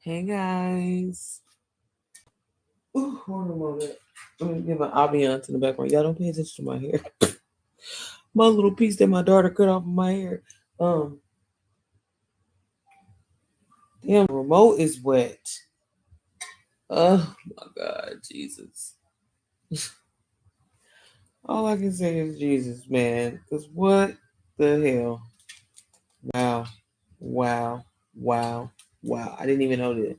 Hey guys. Ooh, hold on a moment. Let me give an ambiance in the background. Y'all don't pay attention to my hair. My little piece that my daughter cut off of my hair. Um, Damn, the remote is wet. Oh my God, Jesus. All I can say is Jesus, man. Cause what the hell? Wow, wow, wow, wow. I didn't even know that.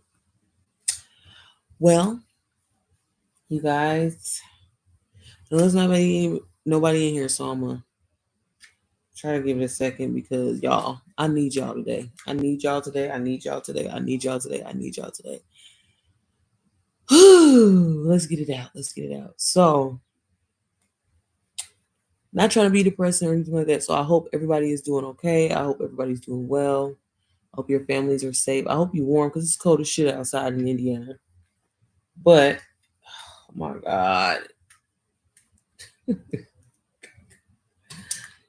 Well, you guys, there's nobody in here, so I'm gonna try to give it a second because y'all, I need y'all today. I need y'all today. I need y'all today. I need y'all today. I need y'all today. Let's get it out. Let's get it out. So, not trying to be depressing or anything like that. So, I hope everybody is doing okay. I hope everybody's doing well. I hope your families are safe. I hope you're warm because it's cold as shit outside in Indiana. But, oh my God.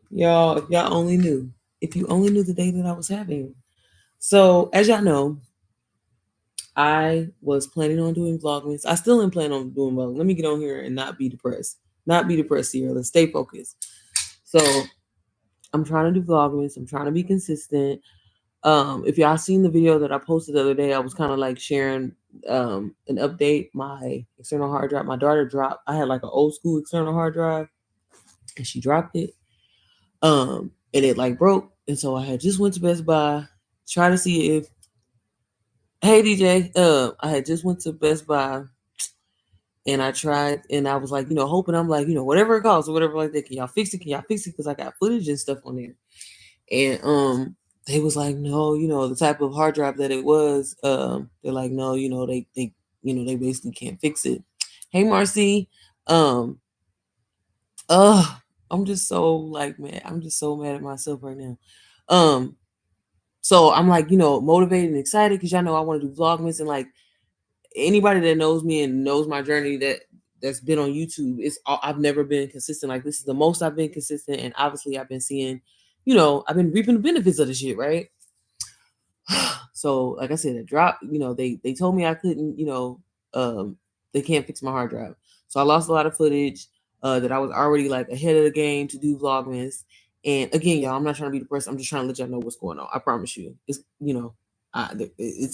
Y'all, if y'all only knew. If you only knew the day that I was having. So, as y'all know, I was planning on doing vlogmas. I still am planning on doing vlogmas. Let me get on here and not be depressed. Not be depressed here. Let's stay focused. So I'm trying to do vlogmas. I'm trying to be consistent. If y'all seen the video that I posted the other day, I was kind of like sharing an update. My external hard drive. My daughter dropped. I had like an old school external hard drive, and she dropped it. And it like broke, and so I had just went to Best Buy, try to see if. Hey DJ, I had just went to Best Buy and I tried and I was like, hoping I'm like, whatever it costs or whatever like that. Can y'all fix it? Can y'all fix it? Because I got footage and stuff on there. And they was like, no, the type of hard drive that it was, they're like, no, they basically can't fix it. Hey Marcy. Um, uh, I'm just so like man, I'm just so mad at myself right now. So I'm like, motivated and excited because y'all know I want to do vlogmas and like anybody that knows me and knows my journey that's been on YouTube, I've never been consistent. Like this is the most I've been consistent, and obviously I've been seeing, I've been reaping the benefits of the shit, right? So, like I said, it dropped. They told me I couldn't, they can't fix my hard drive, so I lost a lot of footage that I was already like ahead of the game to do vlogmas. And again, y'all, I'm not trying to be depressed. I'm just trying to let y'all know what's going on. I promise you, it's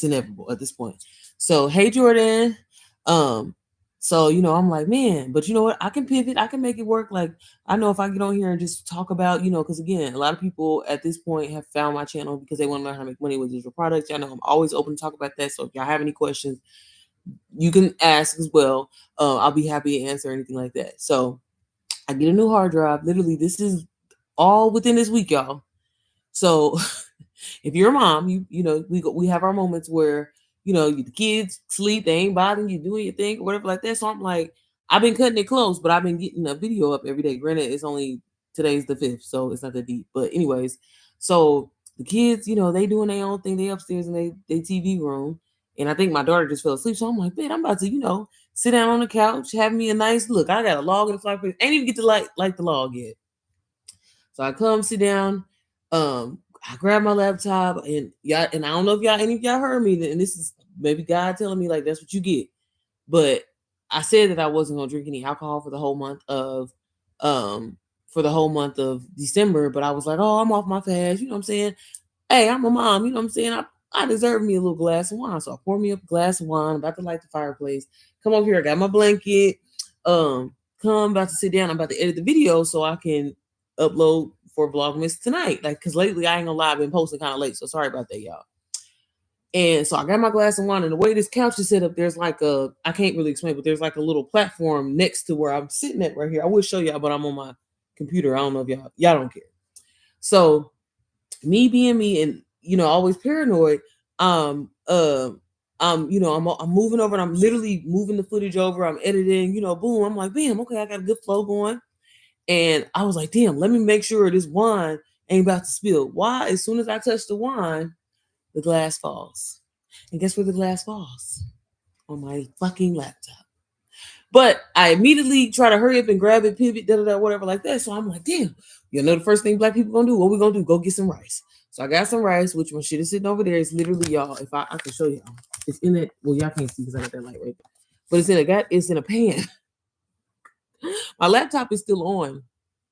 inevitable at this point. So, hey Jordan, um, so I'm like, man, but you know what? I can pivot. I can make it work. Like I know if I get on here and just talk about, because again, a lot of people at this point have found my channel because they want to learn how to make money with digital products. Y'all know I'm always open to talk about that. So if y'all have any questions, you can ask as well. I'll be happy to answer anything like that. So I get a new hard drive. Literally, this is all within this week, y'all. So if you're a mom, we have our moments where the kids sleep, they ain't bothering you, doing your thing or whatever like that. So I'm like, I've been cutting it close, but I've been getting a video up every day. Granted, it's only today's the 5th, so it's not that deep. But anyways, so the kids, they doing their own thing. They upstairs in they TV room, and I think my daughter just fell asleep. So I'm like, man, I'm about to sit down on the couch, have me a nice look. I got a log in the fireplace. Ain't even get to light the log yet. So I come sit down. I grab my laptop and y'all, and I don't know if any of y'all heard me, and this is maybe God telling me like that's what you get. But I said that I wasn't gonna drink any alcohol for the whole month of December, but I was like, oh, I'm off my fast, you know what I'm saying? Hey, I'm a mom, you know what I'm saying? I deserve me a little glass of wine. So I pour me up a glass of wine, about to light the fireplace. Come over here, I got my blanket. Come about to sit down, I'm about to edit the video so I can upload for Vlogmas tonight. Like, cause lately I ain't gonna lie, I've been posting kind of late. So sorry about that, y'all. And so I got my glass of wine, and the way this couch is set up, there's like I can't really explain, but there's like a little platform next to where I'm sitting at right here. I will show y'all, but I'm on my computer. I don't know if y'all don't care. So me being me and always paranoid, I'm moving over and I'm literally moving the footage over. I'm editing, boom. I'm like, bam, okay, I got a good flow going. And I was like, damn, let me make sure this wine ain't about to spill. Why? As soon as I touch the wine, the glass falls. And guess where the glass falls? On my fucking laptop. But I immediately try to hurry up and grab it, pivot, whatever like that. So I'm like, damn, the first thing black people gonna do? What we gonna do? Go get some rice. So I got some rice, which my shit is sitting over there. It's literally, y'all, if I can show y'all. It's in it. Well, y'all can't see because I got that light right there. But it's in a pan. My laptop is still on.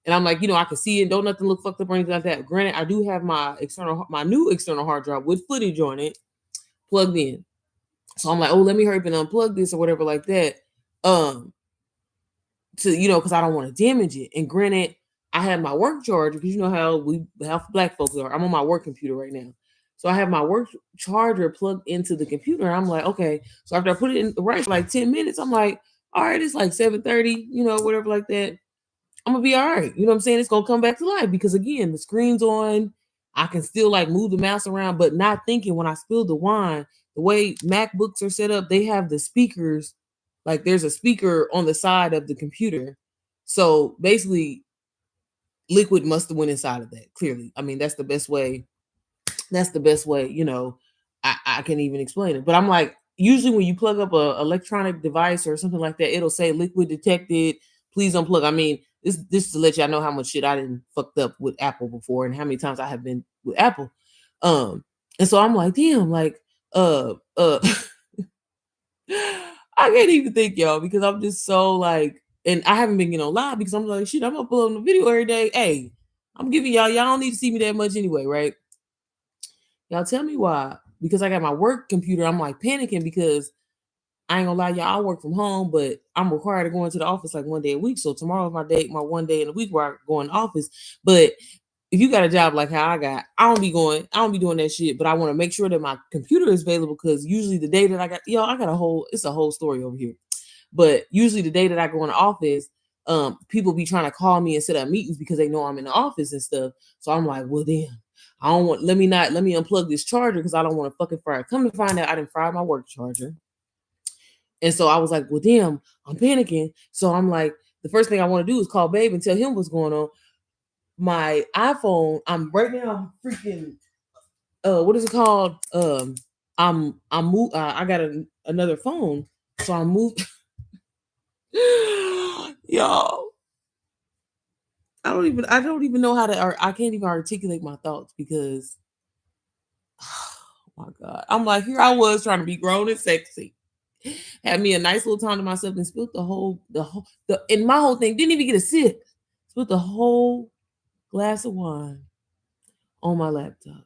And I'm like, I can see it. Don't nothing look fucked up or anything like that. Granted, I do have my new external hard drive with footage on it plugged in. So I'm like, oh, let me hurry up and unplug this or whatever like that. Because I don't want to damage it. And granted, I have my work charger because you know how black folks are. I'm on my work computer right now. So I have my work charger plugged into the computer. And I'm like, okay. So after I put it in the right for like 10 minutes, I'm like, all right, it's like 7:30, whatever like that. I'm gonna be all right. You know what I'm saying? It's gonna come back to life because again, the screen's on. I can still like move the mouse around, but not thinking when I spilled the wine, the way MacBooks are set up, they have the speakers, like there's a speaker on the side of the computer. So basically, liquid must have went inside of that, clearly. I mean, that's the best way. That's the best way, I can even explain it. But I'm like, usually when you plug up a electronic device or something like that, it'll say liquid detected. Please unplug. I mean, this to let y'all know how much shit I didn't fucked up with Apple before and how many times I have been with Apple. And so I'm like, damn, like, I can't even think, y'all, because I'm just so like, and I haven't been getting on live because I'm like, shit, I'm uploading a video every day. Hey, I'm giving y'all don't need to see me that much anyway, right? Y'all tell me why. Because I got my work computer, I'm like panicking because I ain't gonna lie, y'all, I work from home, but I'm required to go into the office like one day a week. So tomorrow's my one day in the week where I go in the office. But if you got a job like how I got, I don't be doing that shit. But I want to make sure that my computer is available because usually the day that I got, it's a whole story over here. But usually the day that I go in the office, people be trying to call me and set up meetings because they know I'm in the office and stuff. So I'm like, well, damn. Let me unplug this charger because I don't want to fucking fry it. Come to find out, I didn't fry my work charger. And so I was like, well, damn, I'm panicking. So I'm like, the first thing I want to do is call Babe and tell him what's going on. My iPhone, I'm right now freaking, what is it called? I got another phone. So I moved. Y'all, I don't even know how to, or I can't even articulate my thoughts because, oh my God. I'm like, here I was trying to be grown and sexy. Had me a nice little time to myself and spilled and my whole thing, didn't even get a sip. Spilled the whole glass of wine on my laptop.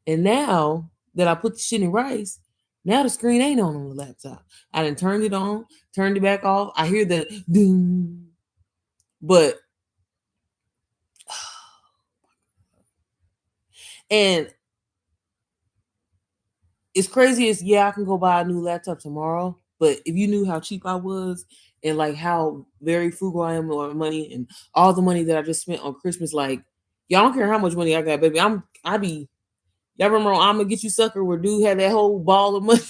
And now that I put the shit in rice, now the screen ain't on the laptop. I done turned it on, turned it back off. I hear the doom. But and it's crazy as I can go buy a new laptop tomorrow. But if you knew how cheap I was and like how very frugal I am with money and all the money that I just spent on Christmas, like y'all don't care how much money I got, baby. Y'all remember on I'ma Get You Sucker where dude had that whole ball of money.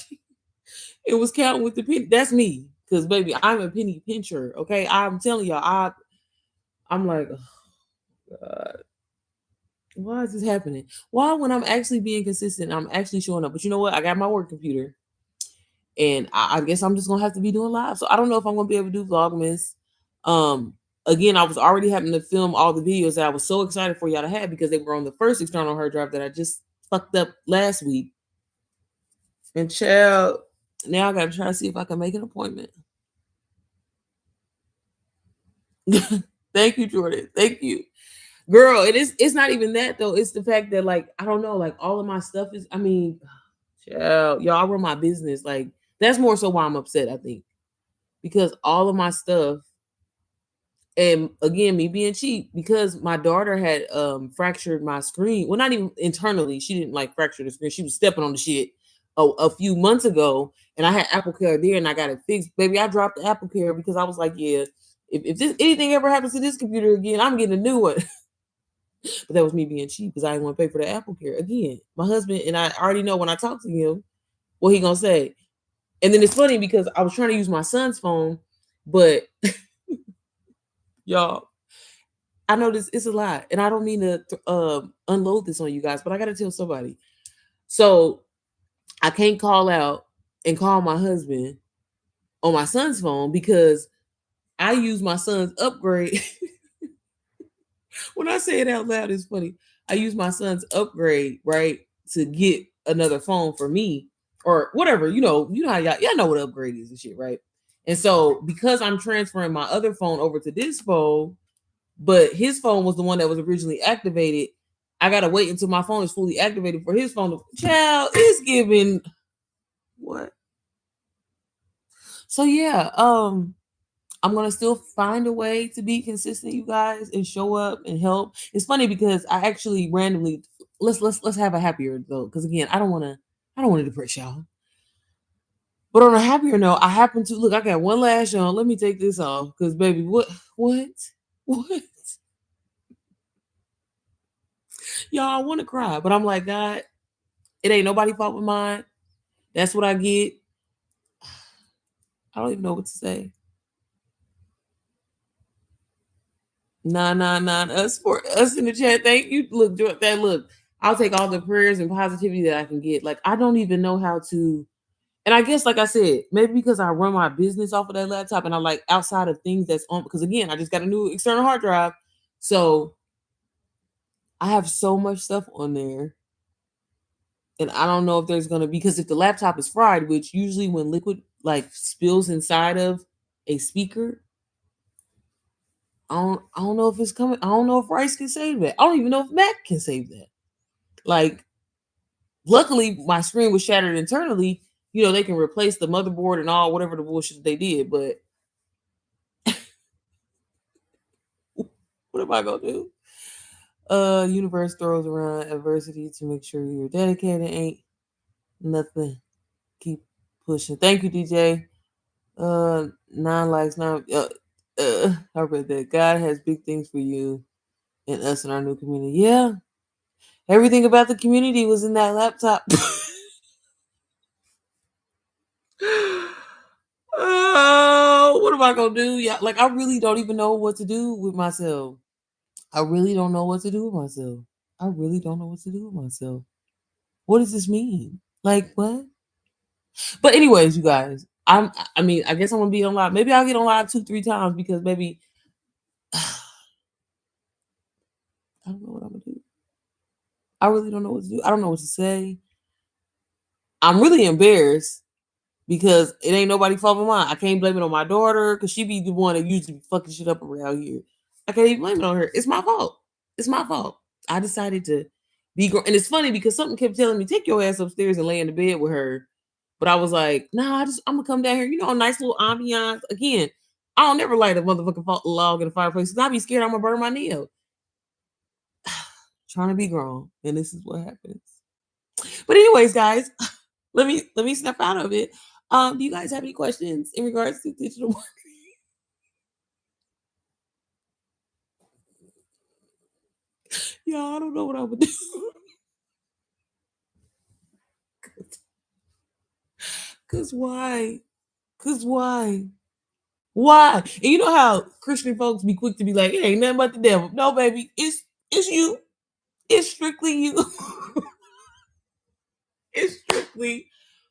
It was counting with the penny. That's me. Cause baby, I'm a penny pincher. Okay. I'm telling y'all, I'm like, oh God. Why is this happening? Why, when I'm actually being consistent, I'm actually showing up? But you know what? I got my work computer, and I guess I'm just gonna have to be doing live. So I don't know if I'm gonna be able to do vlogmas. Again, I was already having to film all the videos that I was so excited for y'all to have because they were on the first external hard drive that I just fucked up last week. And child, now I gotta try to see if I can make an appointment. Thank you, Jordan. Thank you. Girl, it's not even that though. It's the fact that like I don't know, like all of my stuff is. I mean, child, y'all, I run my business. Like that's more so why I'm upset. I think because all of my stuff, and again, me being cheap because my daughter had fractured my screen. Well, not even internally. She didn't like fracture the screen. She was stepping on the shit a few months ago, and I had Apple Care there, and I got it fixed. Baby, I dropped the Apple Care because I was like, yeah, if anything ever happens to this computer again, I'm getting a new one. But that was me being cheap because I didn't want to pay for the Apple Care. Again, my husband and I already know when I talk to him what he gonna say. And then it's funny because I was trying to use my son's phone, but y'all, I know this it's a lot, and I don't mean to unload this on you guys, but I gotta tell somebody. So I can't call out and call my husband on my son's phone because I use my son's upgrade. When I say it out loud, it's funny. I use my son's upgrade, right, to get another phone for me. or whatever. You know how y'all know what upgrade is and shit, right? And so because I'm transferring my other phone over to this phone, but his phone was the one that was originally activated. I gotta wait until my phone is fully activated for his phone to child is giving what? So yeah, I'm gonna still find a way to be consistent, you guys, and show up and help. It's funny because I actually randomly let's have a happier though, because again, I don't wanna depress y'all. But on a happier note, I happen to look. I got one lash on. Let me take this off, because baby, what, what? Y'all, I want to cry, but I'm like, God, it ain't nobody fault but mine. That's what I get. I don't even know what to say. Nah, nah, nah. Us for us in the chat. Thank you. Look, that look. I'll take all the prayers and positivity that I can get. Like I don't even know how to. And I guess, like I said, maybe because I run my business off of that laptop, and I like outside of things that's on. Because again, I just got a new external hard drive, so I have so much stuff on there, and I don't know if there's gonna be, because if the laptop is fried, which usually when liquid like spills inside of a speaker, I don't know if it's coming. I don't know if Rice can save that. I don't even know if Mac can save that. Like, luckily my screen was shattered internally. They can replace the motherboard and all whatever the bullshit they did, but what am I gonna do? Universe throws around adversity to make sure you're dedicated. Ain't nothing. Keep pushing. Thank you, DJ. 9 likes, 9. I read that. God has big things for you and us in our new community. Yeah, everything about the community was in that laptop. Oh, what am I gonna do? Yeah, like I really don't even know what to do with myself. I really don't know what to do with myself. I really don't know what to do with myself. What does this mean? Like what? But anyways, you guys, I mean, I guess I'm gonna be on live. Maybe I'll get on live 2-3 times because maybe I don't know what I'm gonna do. I really don't know what to do. I don't know what to say. I'm really embarrassed because it ain't nobody fault but mine. I can't blame it on my daughter because she be the one that usually be fucking shit up around here. I can't even blame it on her. It's my fault. It's my fault. I decided to be and it's funny because something kept telling me, take your ass upstairs and lay in the bed with her. But I was like, nah, I'm gonna come down here. A nice little ambiance. Again, I don't never light a motherfucking log in the fireplace because I be scared I'm gonna burn my nail. Trying to be grown, and this is what happens. But anyways, guys, let me step out of it. Do you guys have any questions in regards to digital marketing? Y'all, I don't know what I would do. Cause why? Cause why? Why? And you know how Christian folks be quick to be like, it ain't nothing but the devil. No, baby, it's you. It's strictly you. It's strictly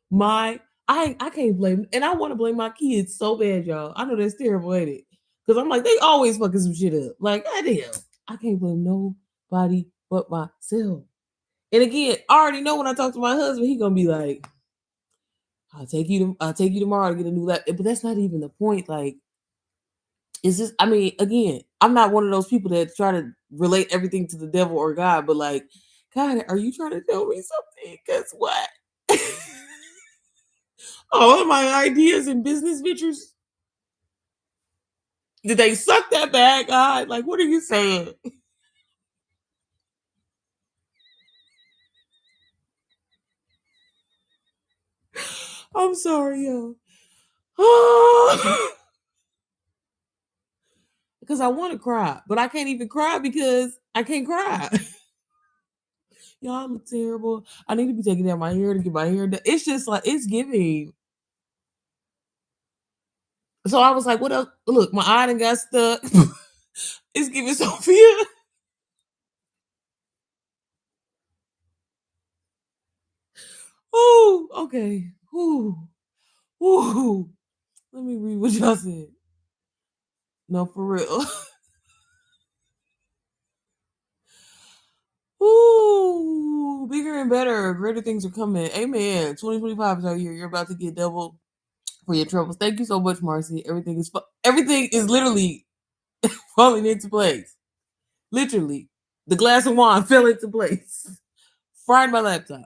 my I can't blame, and I want to blame my kids so bad, y'all. I know that's terrible, ain't it? Because I'm like, they always fucking some shit up. Like, goddamn. I can't blame nobody but myself. And again, I already know when I talk to my husband, he gonna be like, I'll take you tomorrow to get a new laptop. But that's not even the point. Like, is this, I mean, again, I'm not one of those people that try to relate everything to the devil or God, but like, God, are you trying to tell me something? Because what? All of my ideas and business ventures, did they suck that bad, God? Like, what are you saying? I'm sorry, yo. Because I want to cry, but I can't even cry because I can't cry. Y'all look terrible. I need to be taking out my hair to get my hair done. It's just like it's giving. So I was like, what else? Look, my eye done got stuck. It's giving Sophia. Oh, okay. Ooh. Ooh. Let me read what y'all said. No, for real. Ooh, bigger and better. Greater things are coming. Amen. 2025 is our year. You're about to get double for your troubles. Thank you so much, Marcy. Everything is literally falling into place. Literally, the glass of wine fell into place. Fried my laptop.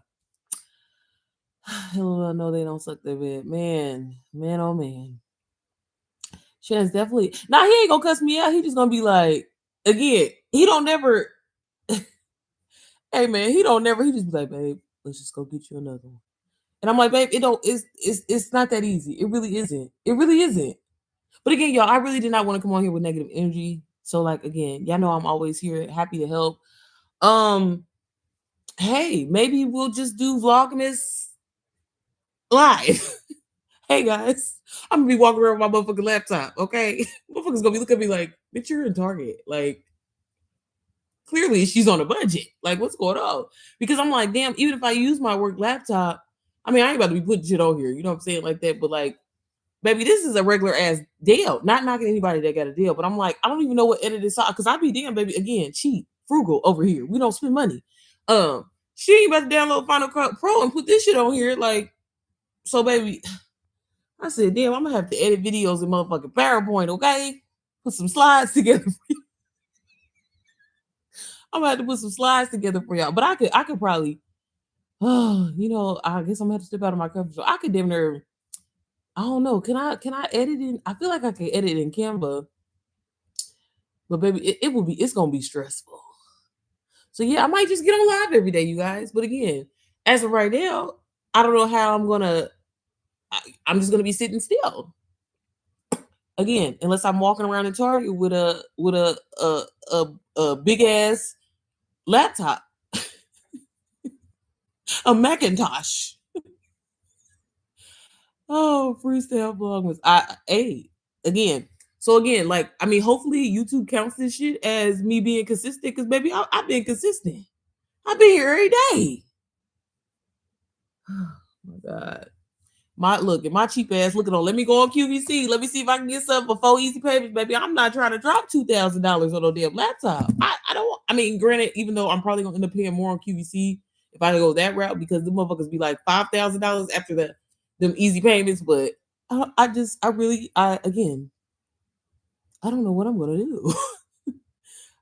Hell, no, they don't suck their bed. Man, oh man. Shannon's definitely. Nah, he ain't gonna cuss me out. He just gonna be like, again, he don't never. Hey man, he don't never. He just be like, babe, let's just go get you another one. And I'm like, babe, it don't. It's not that easy. It really isn't. It really isn't. But again, y'all, I really did not want to come on here with negative energy. So like again, y'all know I'm always here, happy to help. Hey, maybe we'll just do Vlogmas live. Hey guys, I'm gonna be walking around with my motherfucking laptop. Okay, motherfuckers gonna be looking at me like, bitch, you're in Target. Like, clearly she's on a budget. Like, what's going on? Because I'm like, damn, even if I use my work laptop, I mean, I ain't about to be putting shit on here. You know what I'm saying, like that. But like, baby, this is a regular ass deal. Not knocking anybody that got a deal, but I'm like, I don't even know what edit is because I be damn, baby. Again, cheap, frugal over here. We don't spend money. She ain't about to download Final Cut Pro and put this shit on here. Like, so baby, I said, damn, I'm gonna have to edit videos in motherfucking PowerPoint, okay? Put some slides together. I'm gonna have to put some slides together for y'all. But I could probably, you know, I guess I'm gonna have to step out of my comfort zone. I could damn near, I don't know. Can I edit in? I feel like I can edit in Canva, but baby, it's gonna be stressful. So yeah, I might just get on live every day, you guys. But again, as of right now, I don't know how I'm gonna. I'm just gonna be sitting still. Again, unless I'm walking around in Target with a big ass laptop, a Macintosh. Oh, freestyle vlogmas. Again. So again, like I mean, hopefully YouTube counts this shit as me being consistent. Because baby, I've been consistent. I've been here every day. Oh my god. My cheap ass looking on. Let me go on QVC. Let me see if I can get something for 4 easy payments, baby. I'm not trying to drop $2,000 on no damn laptop. I don't. I mean, granted, even though I'm probably gonna end up paying more on QVC if I go that route because the motherfuckers be like $5,000 after them easy payments. But again, I don't know what I'm gonna do.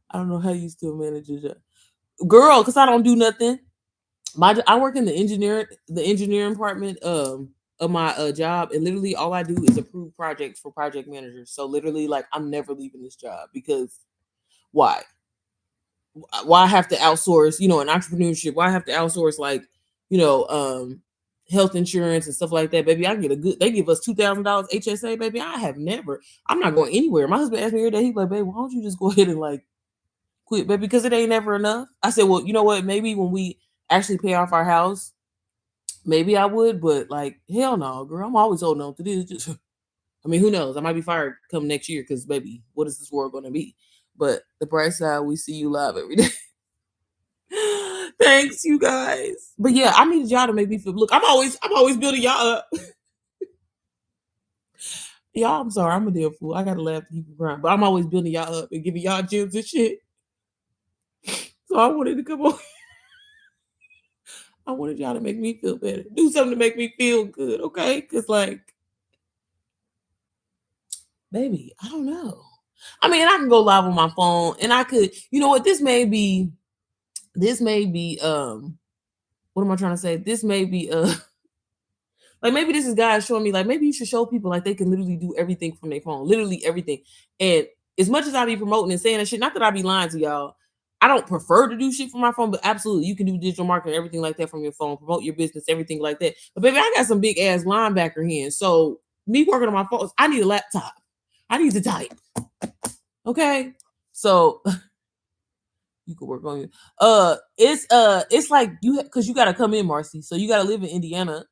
I don't know how you still manage your job, girl. Because I don't do nothing. I work in the engineering department of my job, and literally all I do is approve projects for project managers. So literally, like I'm never leaving this job because why? Why I have to outsource? You know, an entrepreneurship. Why I have to outsource like health insurance and stuff like that, baby? I get a good. They give us $2,000 HSA, baby. I have never. I'm not going anywhere. My husband asked me every day. He's like, baby, why don't you just go ahead and like quit, baby? Because it ain't never enough. I said, well, you know what? Maybe when we actually pay off our house, maybe I would, but like, hell no, girl. I'm always holding on to this. Just, I mean, who knows? I might be fired come next year because, baby, what is this world going to be? But the bright side, we see you live every day. Thanks, you guys. But yeah, I need y'all to make me feel. Look, I'm always building y'all up. Y'all, I'm sorry, I'm a damn fool. I gotta laugh to keep it grind, but I'm always building y'all up and giving y'all gems and shit. So I wanted to come on. I wanted y'all to make me feel better. Do something to make me feel good, okay? Because, like, baby, I don't know. I mean, I can go live on my phone and I could, you know what? This may be, what am I trying to say? This may be, like maybe this is guys showing me, like, maybe you should show people like they can literally do everything from their phone, literally everything. And as much as I be promoting and saying that shit, not that I be lying to y'all, I don't prefer to do shit from my phone, but absolutely, you can do digital marketing, everything like that from your phone, promote your business, everything like that. But baby, I got some big ass linebacker hands. So me working on my phone, I need a laptop. I need to type. Okay. So you could work on it. It's like because you gotta come in, Marcy. So you gotta live in Indiana.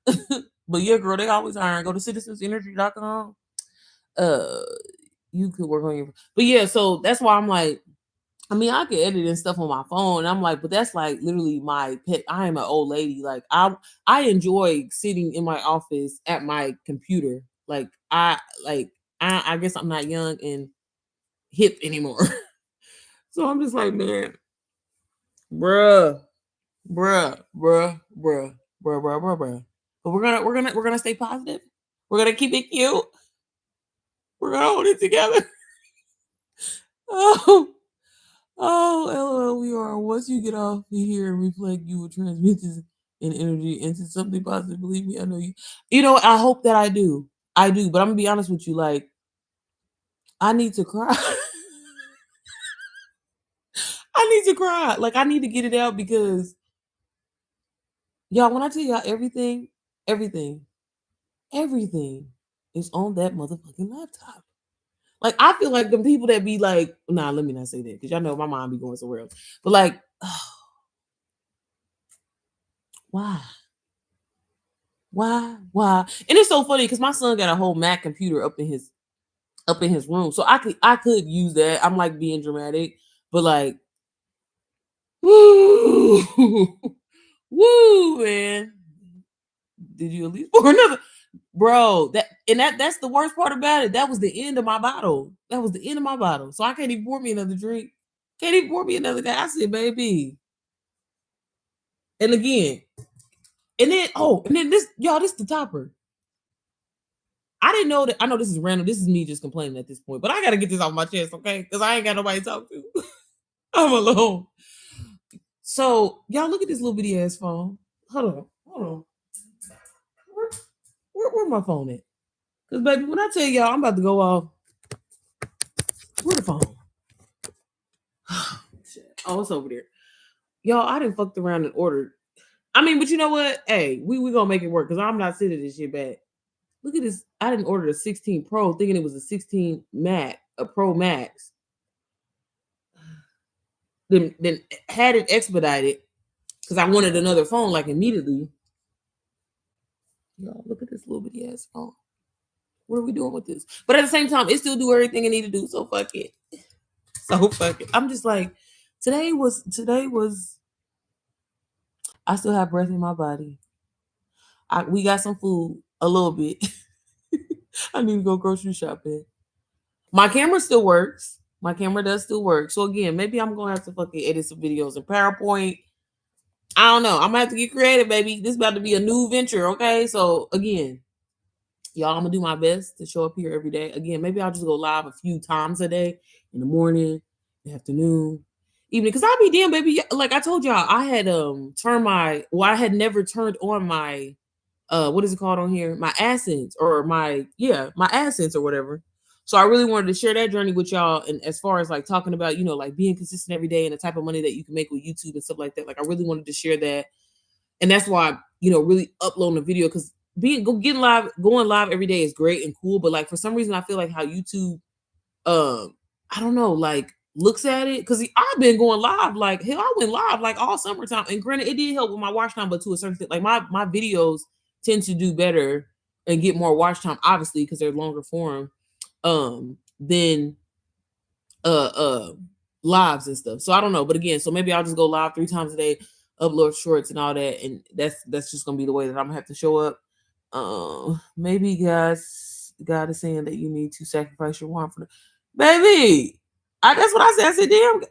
But yeah, girl, they always hiring. Go to citizensenergy.com. You could work on your, but yeah, so that's why I'm like, I mean, I could edit and stuff on my phone. And I'm like, but that's like literally my pet. I am an old lady. Like I enjoy sitting in my office at my computer. I guess I'm not young and hip anymore. So I'm just like, man, bruh. bruh, bruh, bruh, bruh, bruh, bruh, bruh. But we're gonna stay positive. We're gonna keep it cute. We're gonna hold it together. Oh, oh, LOL, we are. Once you get off here and reflect, you will transmit this in energy into something positive. Believe me, I know you. You know, I hope that I do. I do, but I'm gonna be honest with you. Like, I need to cry. I need to cry. Like, I need to get it out because y'all, when I tell y'all everything, everything, everything is on that motherfucking laptop. Like, I feel like the people that be like, nah, let me not say that because y'all know my mind be going somewhere else. But like, why? Why? And it's so funny because my son got a whole Mac computer up in his room. So I could use that. I'm like being dramatic, but like, woo, woo, man. Did you at least pour another? Bro, that's the worst part about it. That was the end of my bottle. That was the end of my bottle. So I can't even pour me another drink. Can't even pour me another guy. I said, baby. And again, and then this, y'all, this the topper. I didn't know that. I know this is random. This is me just complaining at this point, but I gotta get this off my chest, okay? Because I ain't got nobody to talk to. I'm alone. So y'all look at this little bitty ass phone. Hold on. Where my phone at? Because baby, when I tell y'all I'm about to go off, where the phone? Oh, it's over there. Y'all, I didn't fucked around and ordered. I mean, but you know what? Hey, we gonna make it work because I'm not sending this shit back. Look at this. I didn't order a 16 Pro thinking it was a 16 Max, a Pro Max. Then had it expedited because I wanted another phone like immediately. Y'all, look at this little bitty ass phone. What are we doing with this? But at the same time, it still do everything it need to do. So fuck it. So fuck it. I'm just like, today was. I still have breath in my body. We got some food, a little bit. I need to go grocery shopping. My camera still works. My camera does still work. So again, maybe I'm gonna have to fucking edit some videos in PowerPoint. I don't know. I'm gonna have to get creative, baby. This is about to be a new venture, okay? So again, y'all, I'm gonna do my best to show up here every day. Again, maybe I'll just go live a few times a day, in the morning, the afternoon, evening. Cause I'll be damn, baby. Like I told y'all, I had I had never turned on my what is it called on here? My AdSense or my AdSense or whatever. So I really wanted to share that journey with y'all. And as far as like talking about, like being consistent every day and the type of money that you can make with YouTube and stuff like that. Like I really wanted to share that. And that's why, really uploading a video because going live every day is great and cool. But like for some reason I feel like how YouTube I don't know, like looks at it because I've been going live like hell. I went live like all summertime, and granted, it did help with my watch time, but to a certain extent, like my videos tend to do better and get more watch time, obviously because they're longer form, than uh uh lives and stuff. So I don't know, but again, so maybe I'll just go live 3 times a day, upload shorts and all that, and that's just gonna be the way that I'm gonna have to show up. Maybe God is saying that you need to sacrifice your wine for the baby. That's what I said. I said, damn,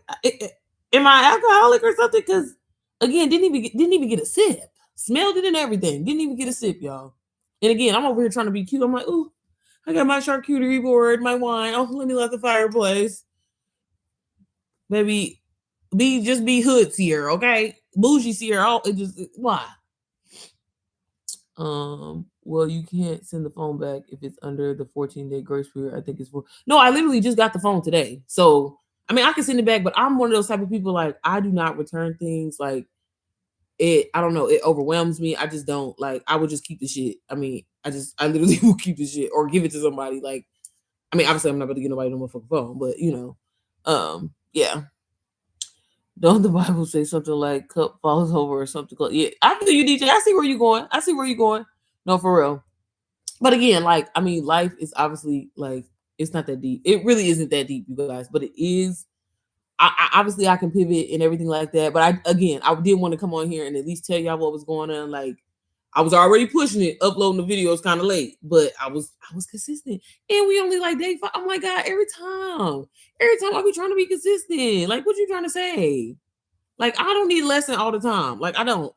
am I alcoholic or something? Because again, didn't even get a sip. Smelled it and everything. Didn't even get a sip, y'all. And again, I'm over here trying to be cute. I'm like, ooh, I got my charcuterie board, my wine. Oh, let me light the fireplace. Maybe be hoods here, okay? Bougie here. Oh, it just why? Well, you can't send the phone back if it's under the 14-day grace period. I think it's for no, I literally just got the phone today. So I mean I can send it back, but I'm one of those type of people like I do not return things like I don't know, it overwhelms me. I just don't like I would just keep the shit. I mean, I literally will keep the shit or give it to somebody. Like, I mean, obviously I'm not about to get nobody no motherfucking phone, but yeah. Don't the Bible say something like cup falls over or something? Yeah, I feel you, DJ. I see where you're going. I see where you're going. No, for real. But again, like, I mean, life is obviously like it's not that deep. It really isn't that deep, you guys. But it is. Obviously I can pivot and everything like that. But I did want to come on here and at least tell y'all what was going on. Like, I was already pushing it, uploading the videos kind of late, but I was consistent. And we only like day 5. I'm like, God, every time I be trying to be consistent. Like, what you trying to say? Like, I don't need a lesson all the time. Like, I don't.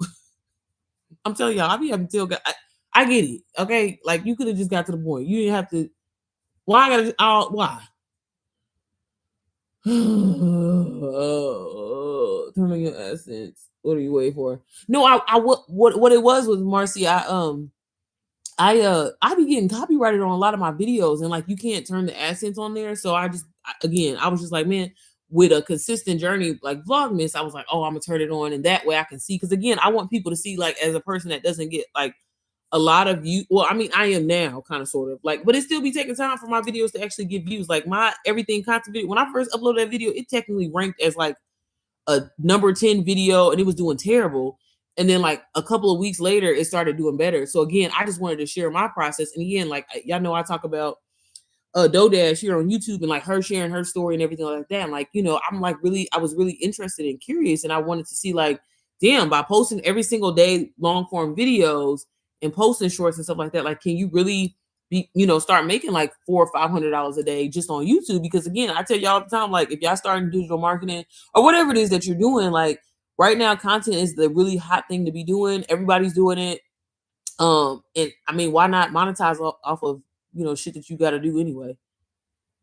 I'm telling y'all, I be having to tell God, I get it. Okay. Like, you could have just got to the point. You didn't have to. Why I gotta, why? Turn on your essence. What are you waiting for? No, what it was Marcy. I be getting copyrighted on a lot of my videos, and like you can't turn the accents on there. So again, I was just like, man, with a consistent journey like Vlogmas, I was like, oh, I'm gonna turn it on, and that way I can see. Because again, I want people to see, like, as a person that doesn't get like a lot of views. Well, I mean, I am now, kind of, sort of, like, but it still be taking time for my videos to actually get views. Like my everything content video, when I first uploaded that video, it technically ranked as like a number 10 video, and it was doing terrible. And then like a couple of weeks later, it started doing better. So again, I just wanted to share my process. And again, like, y'all know I talk about Dodash here on YouTube, and like her sharing her story and everything like that. And like, I was really interested and curious, and I wanted to see, like, damn, by posting every single day long form videos and posting shorts and stuff like that, like, can you really be, start making like $400 or $500 a day just on YouTube? Because again, I tell y'all all the time, like, if y'all starting digital marketing or whatever it is that you're doing, like, right now, content is the really hot thing to be doing. Everybody's doing it. And I mean, why not monetize off of, shit that you got to do anyway?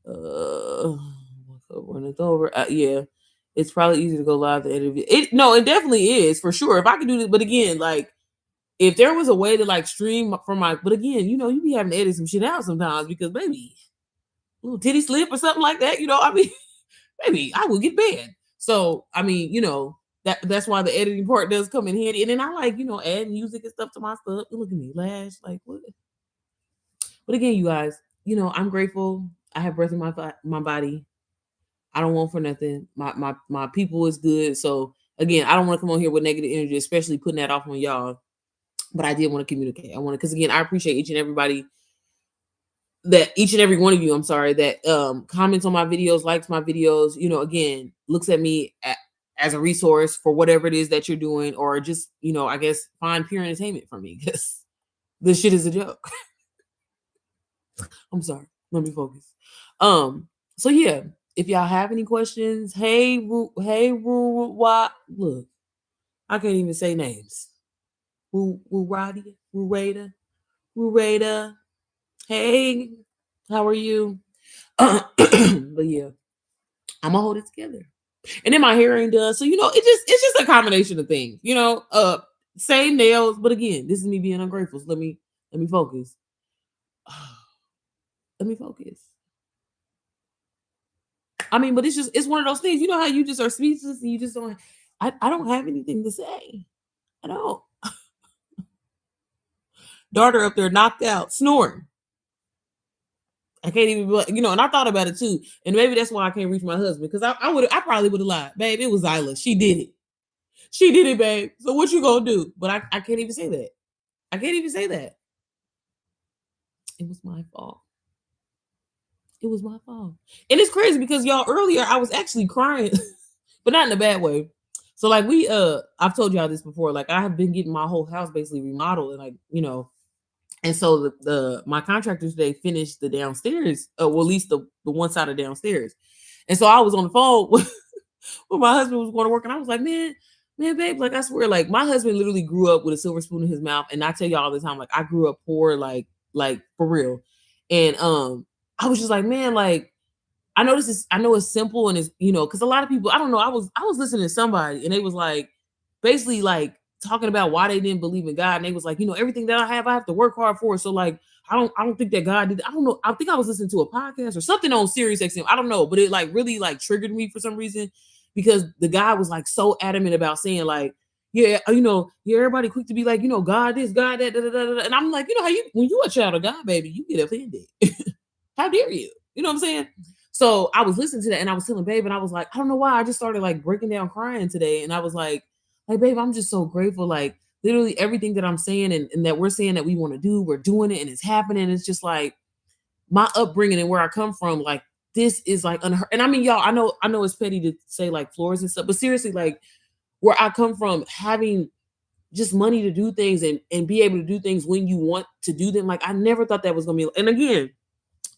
When it's over, yeah, it's probably easy to go live to edit it. No, it definitely is, for sure. If I could do this, but again, like, if there was a way to like stream from my, but again, you be having to edit some shit out sometimes because maybe little titty slip or something like that. I mean, maybe I will get banned. So I mean, that's why the editing part does come in handy. And then I like, add music and stuff to my stuff. Look at me, lash, like what? But again, you guys, I'm grateful. I have breath in my body. I don't want for nothing. My people is good. So again, I don't want to come on here with negative energy, especially putting that off on y'all. But I did want to communicate. I want to, because again, I appreciate each and every one of you, I'm sorry, that comments on my videos, likes my videos, again, looks at me as a resource for whatever it is that you're doing, or just, I guess, find pure entertainment from me, because this shit is a joke. I'm sorry. Let me focus. So yeah, if y'all have any questions, hey, why? Look, I can't even say names. Rurada. Hey, how are you? But yeah, I'm gonna hold it together. And then my hearing does. So it's just a combination of things. Same nails, but again, this is me being ungrateful. So let me focus. Let me focus. I mean, but it's one of those things. You know how you just are speechless and you just don't. I don't have anything to say. I don't. Daughter up there knocked out, snoring. I can't even, and I thought about it too. And maybe that's why I can't reach my husband, because I probably would have lied. Babe, it was Zyla. She did it. She did it, babe. So what you gonna do? But I can't even say that. I can't even say that. It was my fault. It was my fault. And it's crazy because y'all, earlier I was actually crying, but not in a bad way. So like I've told y'all this before. Like, I have been getting my whole house basically remodeled, and like, and so my contractors, they finished the downstairs, well, at least the one side of downstairs. And so I was on the phone when my husband was going to work, and I was like, man, babe, like, I swear, like, my husband literally grew up with a silver spoon in his mouth. And I tell y'all all the time, like, I grew up poor, like for real. And I was just like, man, like, I know it's simple, and it's, because a lot of people, I don't know, I was listening to somebody, and they was like, basically, like, talking about why they didn't believe in God. And they was like, everything that I have to work hard for. So like, I don't think that God did. I don't know. I think I was listening to a podcast or something on Sirius XM. I don't know, but it like really like triggered me for some reason, because the guy was like so adamant about saying like, yeah, everybody quick to be like, God this, God that, da, da, da, da. And I'm like, how when you a child of God, baby, you get offended. How dare you? You know what I'm saying? So I was listening to that, and I was telling babe, and I was like, I don't know why, I just started like breaking down crying today. And I was like, babe, I'm just so grateful. Like, literally everything that I'm saying and that we're saying that we want to do, we're doing it, and it's happening. It's just like my upbringing and where I come from, like, this is like unheard. And I mean, y'all, I know it's petty to say like floors and stuff, but seriously, like, where I come from, having just money to do things and be able to do things when you want to do them, like, I never thought that was gonna be. And again,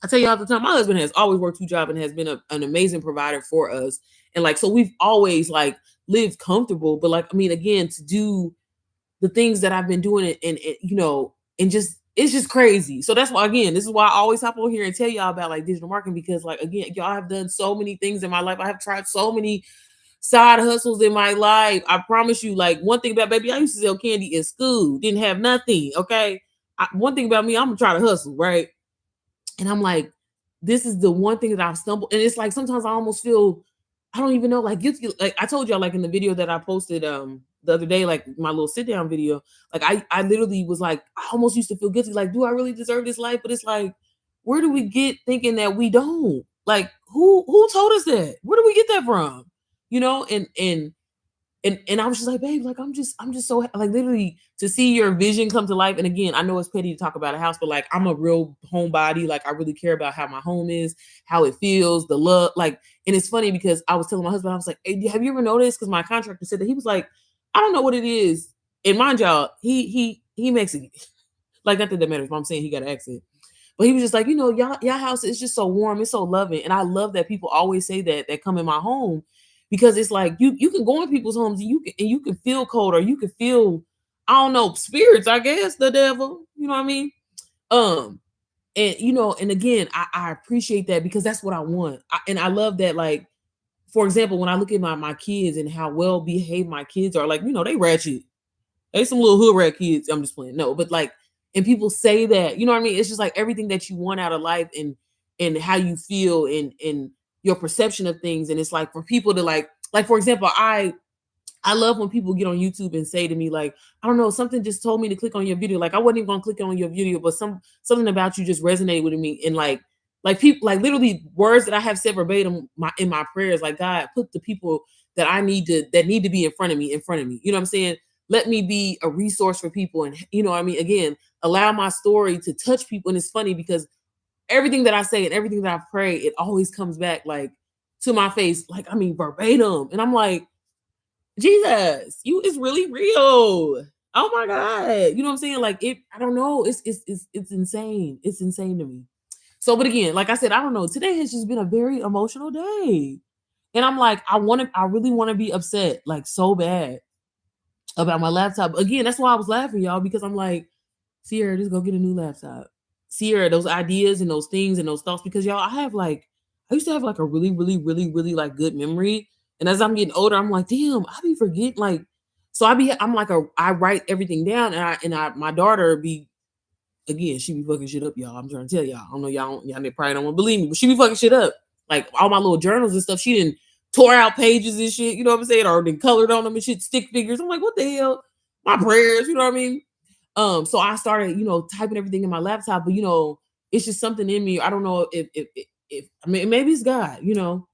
I tell you all the time, my husband has always worked 2 jobs and has been an amazing provider for us. And like, so we've always like live comfortable, but like, I mean, again, to do the things that I've been doing and you know, and just it's just crazy. So that's why, again, this is why I always hop on here and tell y'all about like digital marketing, because like, again, y'all have done so many things in my life. I have tried so many side hustles in my life. I promise you, like, one thing about, baby, I used to sell candy in school, didn't have nothing. Okay. One thing about me, I'm gonna try to hustle, right? And I'm like, this is the one thing that I've stumbled. And it's like sometimes I almost feel, I don't even know, like guilty. Like I told y'all, like in the video that I posted the other day, like my little sit down video, like I literally was like, I almost used to feel guilty. Like, do I really deserve this life? But it's like, where do we get thinking that we don't? Like, who told us that? Where do we get that from? You know, and I was just like, babe, like I'm just so like literally to see your vision come to life. And again, I know it's petty to talk about a house, but like I'm a real homebody. Like I really care about how my home is, how it feels, the love. Like, and it's funny because I was telling my husband, I was like, hey, have you ever noticed? Because my contractor said that. He was like, I don't know what it is. And mind y'all, he Mexican. Like, not that that matters, but I'm saying he got an accent. But he was just like, you know, y'all house is just so warm, it's so loving. And I love that people always say that come in my home, because it's like you can go in people's homes and you can feel cold, or you can feel, I don't know, spirits, I guess, the devil. You know what I mean? Um, and you know, and again, I appreciate that because that's what I want. And I love that, like, for example, when I look at my kids and how well behaved my kids are, like, you know, they ratchet. They some little hood rat kids. I'm just playing. No, but like, and people say that, you know what I mean? It's just like everything that you want out of life, and how you feel, and your perception of things. And it's like for people to like for example, I love when people get on YouTube and say to me, like, I don't know, something just told me to click on your video. Like I wasn't even gonna click on your video, but something about you just resonated with me. And like people, like literally words that I have said verbatim in my prayers, like, God, put the people that need to be in front of me in front of me. You know what I'm saying? Let me be a resource for people. And you know what I mean? Again, allow my story to touch people. And it's funny because everything that I say and everything that I pray, it always comes back like to my face, like, I mean, verbatim. And I'm like, Jesus, you is really real. Oh my God. You know what I'm saying? Like, it, I don't know. It's insane. It's insane to me. So, but again, like I said, I don't know. Today has just been a very emotional day. And I'm like, I really want to be upset, like so bad about my laptop. Again, that's why I was laughing, y'all, because I'm like, Sierra, just go get a new laptop. Sierra, those ideas and those things and those thoughts, because y'all, I used to have like a really, really, really, really like good memory. And as I'm getting older, I'm like, damn, I be forgetting, like, so I'm like I write everything down, and my daughter be, again, she be fucking shit up, y'all. I'm trying to tell y'all. I don't know, y'all probably don't want to believe me, but she be fucking shit up. Like all my little journals and stuff, she didn't tore out pages and shit, you know what I'm saying? Or then colored on them and shit, stick figures. I'm like, what the hell? My prayers, you know what I mean? So I started, you know, typing everything in my laptop, but you know, it's just something in me. I don't know if I mean, maybe it's God, you know,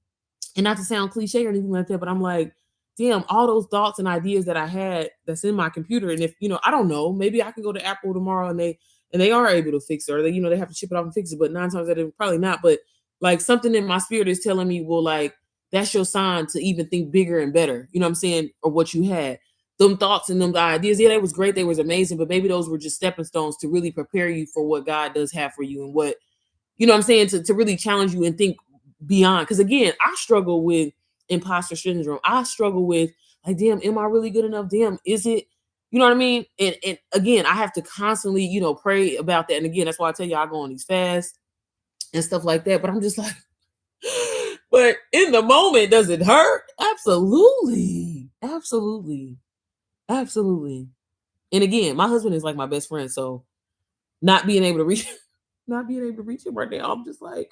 and not to sound cliche or anything like that, but I'm like, damn, all those thoughts and ideas that I had that's in my computer. And if, you know, I don't know, maybe I can go to Apple tomorrow and they are able to fix it, or they, you know, they have to ship it off and fix it, but 9 times out of 10, probably not. But like something in my spirit is telling me, well, like, that's your sign to even think bigger and better, you know what I'm saying, or what you had. Them thoughts and them ideas, yeah, they was great, they was amazing, but maybe those were just stepping stones to really prepare you for what God does have for you, and what, you know what I'm saying, to really challenge you and think beyond. Because again, I struggle with imposter syndrome. I struggle with, like, damn, am I really good enough? Damn, is it? You know what I mean? And again, I have to constantly, you know, pray about that. And again, that's why I tell you I go on these fasts and stuff like that. But I'm just like, but in the moment, does it hurt? Absolutely. Absolutely. Absolutely. And again, my husband is like my best friend. So not being able to reach not being able to reach him right now, I'm just like,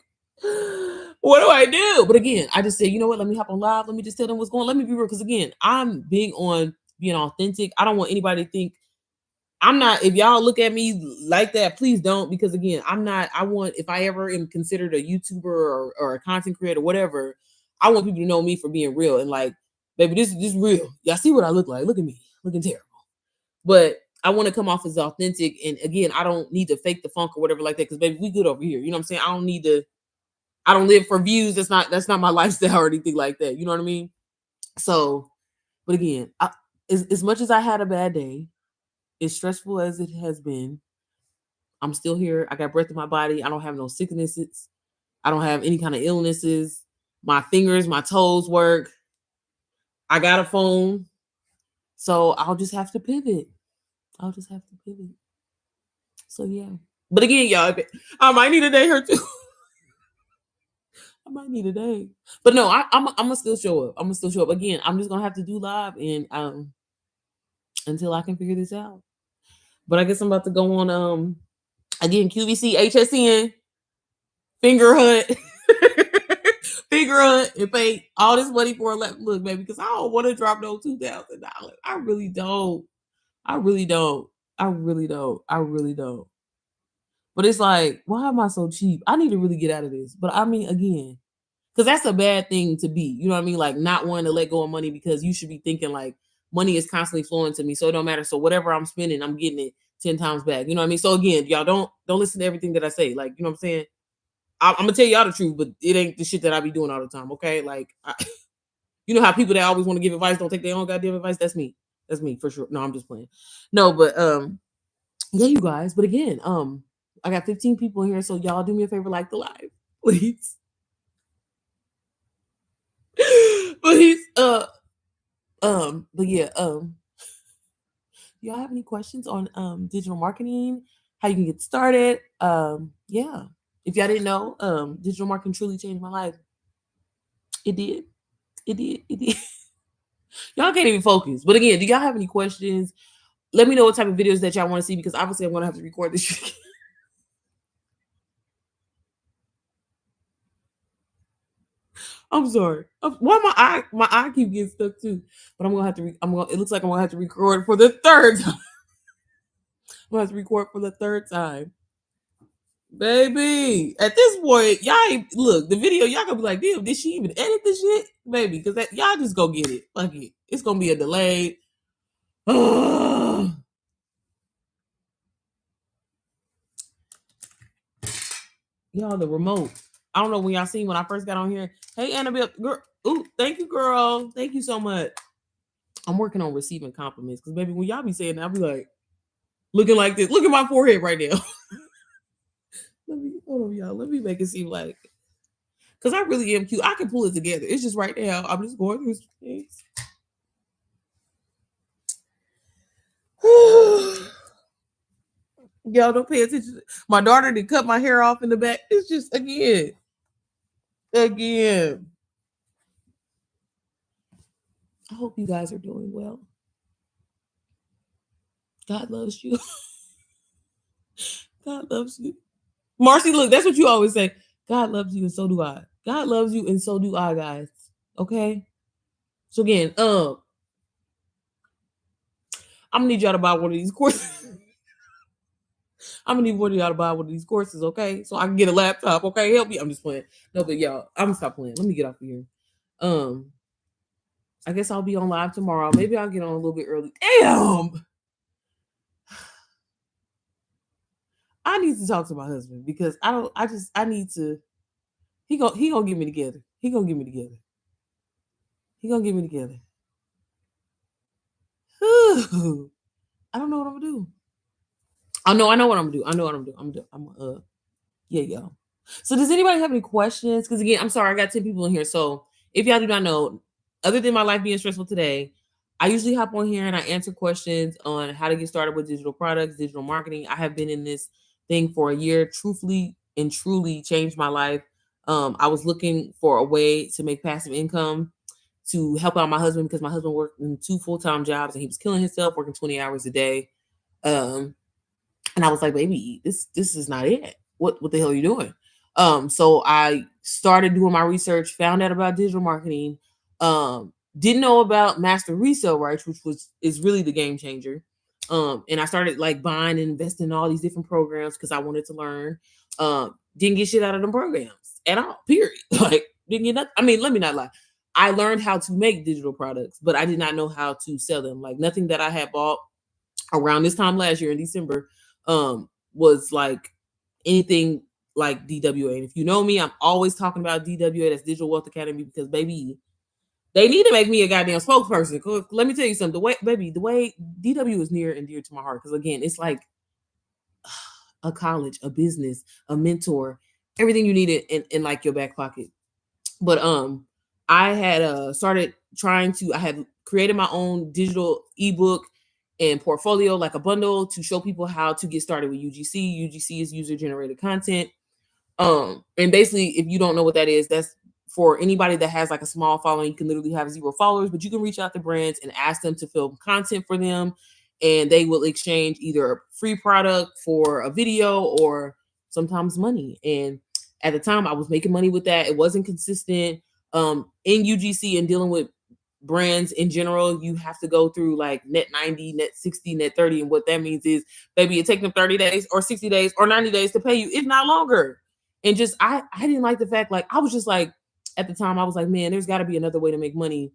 what do I do? But again, I just say, you know what? Let me hop on live. Let me just tell them what's going on. Let me be real. Because again, I'm big on being authentic. I don't want anybody to think I'm not, if y'all look at me like that, please don't. Because again, I'm not, I want, if I ever am considered a YouTuber or a content creator, whatever, I want people to know me for being real. And like, baby, this is real. Y'all see what I look like. Look at me, looking terrible. But I want to come off as authentic. And again, I don't need to fake the funk or whatever like that. Because baby, we good over here. You know what I'm saying? I don't need to, I don't live for views. That's not my lifestyle or anything like that. You know what I mean? So, but again, as much as I had a bad day, as stressful as it has been, I'm still here. I got breath in my body. I don't have no sicknesses. I don't have any kind of illnesses. My fingers, my toes work. I got a phone, so I'll just have to pivot. I'll just have to pivot. So yeah. But again, y'all, I might need a day or two. I might need a day. But no, I'm gonna still show up. I'm gonna still show up. Again, I'm just gonna have to do live and until I can figure this out. But I guess I'm about to go on again QVC HSN finger hunt. Finger hunt and pay all this money for a look, baby, because I don't want to drop no $2,000. I really don't. I really don't. I really don't. I really don't. But it's like, why am I so cheap? I need to really get out of this. But I mean, again, because that's a bad thing to be. You know what I mean? Like not wanting to let go of money because you should be thinking like money is constantly flowing to me, so it don't matter. So whatever I'm spending, I'm getting it 10 times back. You know what I mean? So again, y'all don't listen to everything that I say. Like you know what I'm saying? I'm gonna tell y'all the truth, but it ain't the shit that I be doing all the time. Okay, like you know how people that always want to give advice don't take their own goddamn advice. That's me. That's me for sure. No, I'm just playing. No, but yeah, you guys. But again, I got 15 people in here, so y'all do me a favor, like the live, please. Please. But yeah, y'all have any questions on digital marketing, how you can get started? Yeah. If y'all didn't know, digital marketing truly changed my life. It did. It did. It did. Y'all can't even focus. But again, do y'all have any questions? Let me know what type of videos that y'all want to see because obviously I'm gonna have to record this shit. I'm sorry. Why my eye keep getting stuck too? But I'm gonna have to. It looks like I'm gonna have to record for the third time. I'm gonna have to record for the third time, baby. At this point, y'all ain't, look the video. Y'all gonna be like, damn, did she even edit this shit, baby? Because that y'all just go get it. Fuck it. It's gonna be a delay. Y'all, the remote. I don't know when y'all seen when I first got on here. Hey, Annabelle, girl. Ooh, thank you, girl. Thank you so much. I'm working on receiving compliments because, baby, when y'all be saying that, I'll be like, looking like this. Look at my forehead right now. Hold on, y'all. Let me make it seem like, because I really am cute. I can pull it together. It's just right now. I'm just going through some things. Y'all don't pay attention. My daughter did cut my hair off in the back. It's just again. I hope you guys are doing well. God loves you. God loves you. Marcy, look, that's what you always say. God loves you and so do I. God loves you and so do I, guys. Okay? So again, I'm gonna need y'all to buy one of these courses. I'm gonna need one of y'all to buy one of these courses, okay? So I can get a laptop, okay? Help me. I'm just playing. No, but y'all, I'm gonna stop playing. Let me get off of here. I guess I'll be on live tomorrow. Maybe I'll get on a little bit early. Damn. I need to talk to my husband because I need to. He gonna get me together. He gonna get me together. He gonna get me together. I don't know what I'm gonna do. I know what I'm gonna do. I know what I'm gonna do. Yeah, y'all. So does anybody have any questions? Because again, I'm sorry, I got 10 people in here. So if y'all do not know, other than my life being stressful today, I usually hop on here and I answer questions on how to get started with digital products, digital marketing. I have been in this thing for a year, truthfully and truly changed my life. I was looking for a way to make passive income to help out my husband because my husband worked in 2 full-time jobs and he was killing himself working 20 hours a day. And I was like, baby, this is not it. What the hell are you doing? So I started doing my research, found out about digital marketing, didn't know about master resale rights, which is really the game changer. And I started like buying and investing in all these different programs because I wanted to learn. Didn't get shit out of them programs at all, period. Like didn't get nothing. I mean, let me not lie. I learned how to make digital products, but I did not know how to sell them. Like nothing that I had bought around this time last year in December was like anything like DWA. And if you know me, I'm always talking about DWA, that's Digital Wealth Academy, because baby, they need to make me a goddamn spokesperson. Cause let me tell you something. The way DW is near and dear to my heart. Because again, it's like a college, a business, a mentor, everything you need in like your back pocket. But I had started trying to. I had created my own digital ebook and portfolio, like a bundle, to show people how to get started with UGC. UGC is user generated content. And basically, if you don't know what that is, that's for anybody that has like a small following. You can literally have 0 followers, but you can reach out to brands and ask them to film content for them, and they will exchange either a free product for a video or sometimes money. And at the time, I was making money with that. It wasn't consistent. In UGC and dealing with brands in general, you have to go through like net 90, net 60, net 30. And what that means is, baby, it takes them 30 days or 60 days or 90 days to pay you, if not longer. And just I didn't like the fact, like, I was just like, at the time I was like, man, there's got to be another way to make money,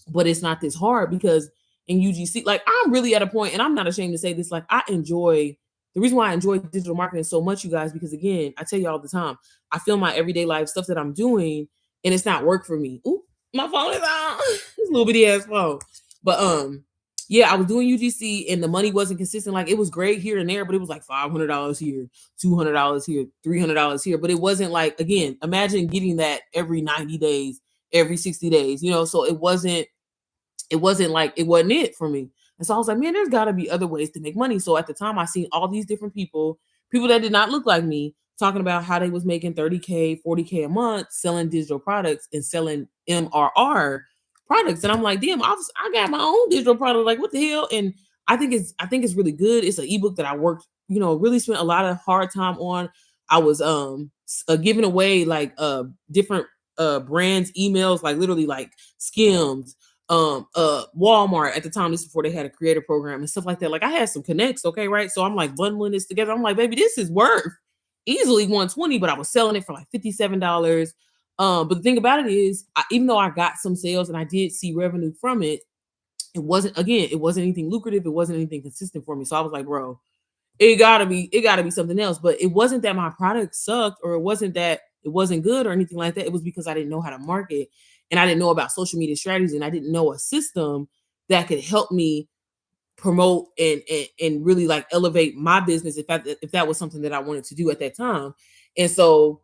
but it's not this hard. Because in UGC, like, I'm really at a point, and I'm not ashamed to say this, like, I enjoy, the reason why I enjoy digital marketing so much, you guys, because again, I tell you all the time, I feel my everyday life stuff that I'm doing, and it's not work for me. Ooh, my phone is on. This little bitty ass phone. But yeah, I was doing UGC and the money wasn't consistent. Like, it was great here and there, but it was like $500 here, $200 here, $300 here. But it wasn't like, again, imagine getting that every 90 days, every 60 days, you know? So it wasn't like, it wasn't it for me. And so I was like, man, there's got to be other ways to make money. So at the time, I seen all these different people that did not look like me, talking about how they was making 30K, 40K a month selling digital products and selling MRR products. And I'm like, damn, I got my own digital product. Like, what the hell? And I think it's really good. It's an ebook that I worked, really spent a lot of hard time on. I was giving away like different brands emails, like literally like Skims, Walmart at the time. This is before they had a creator program and stuff like that. Like, I had some connects, okay, right? So I'm like bundling this together. I'm like, baby, this is worth easily 120, but I was selling it for like $57. But the thing about it is, even though I got some sales and I did see revenue from it, it wasn't anything lucrative. It wasn't anything consistent for me. So I was like, bro, it gotta be something else. But it wasn't that my product sucked, or it wasn't that it wasn't good or anything like that. It was because I didn't know how to market, and I didn't know about social media strategies, and I didn't know a system that could help me promote and really like elevate my business, if that was something that I wanted to do at that time. And so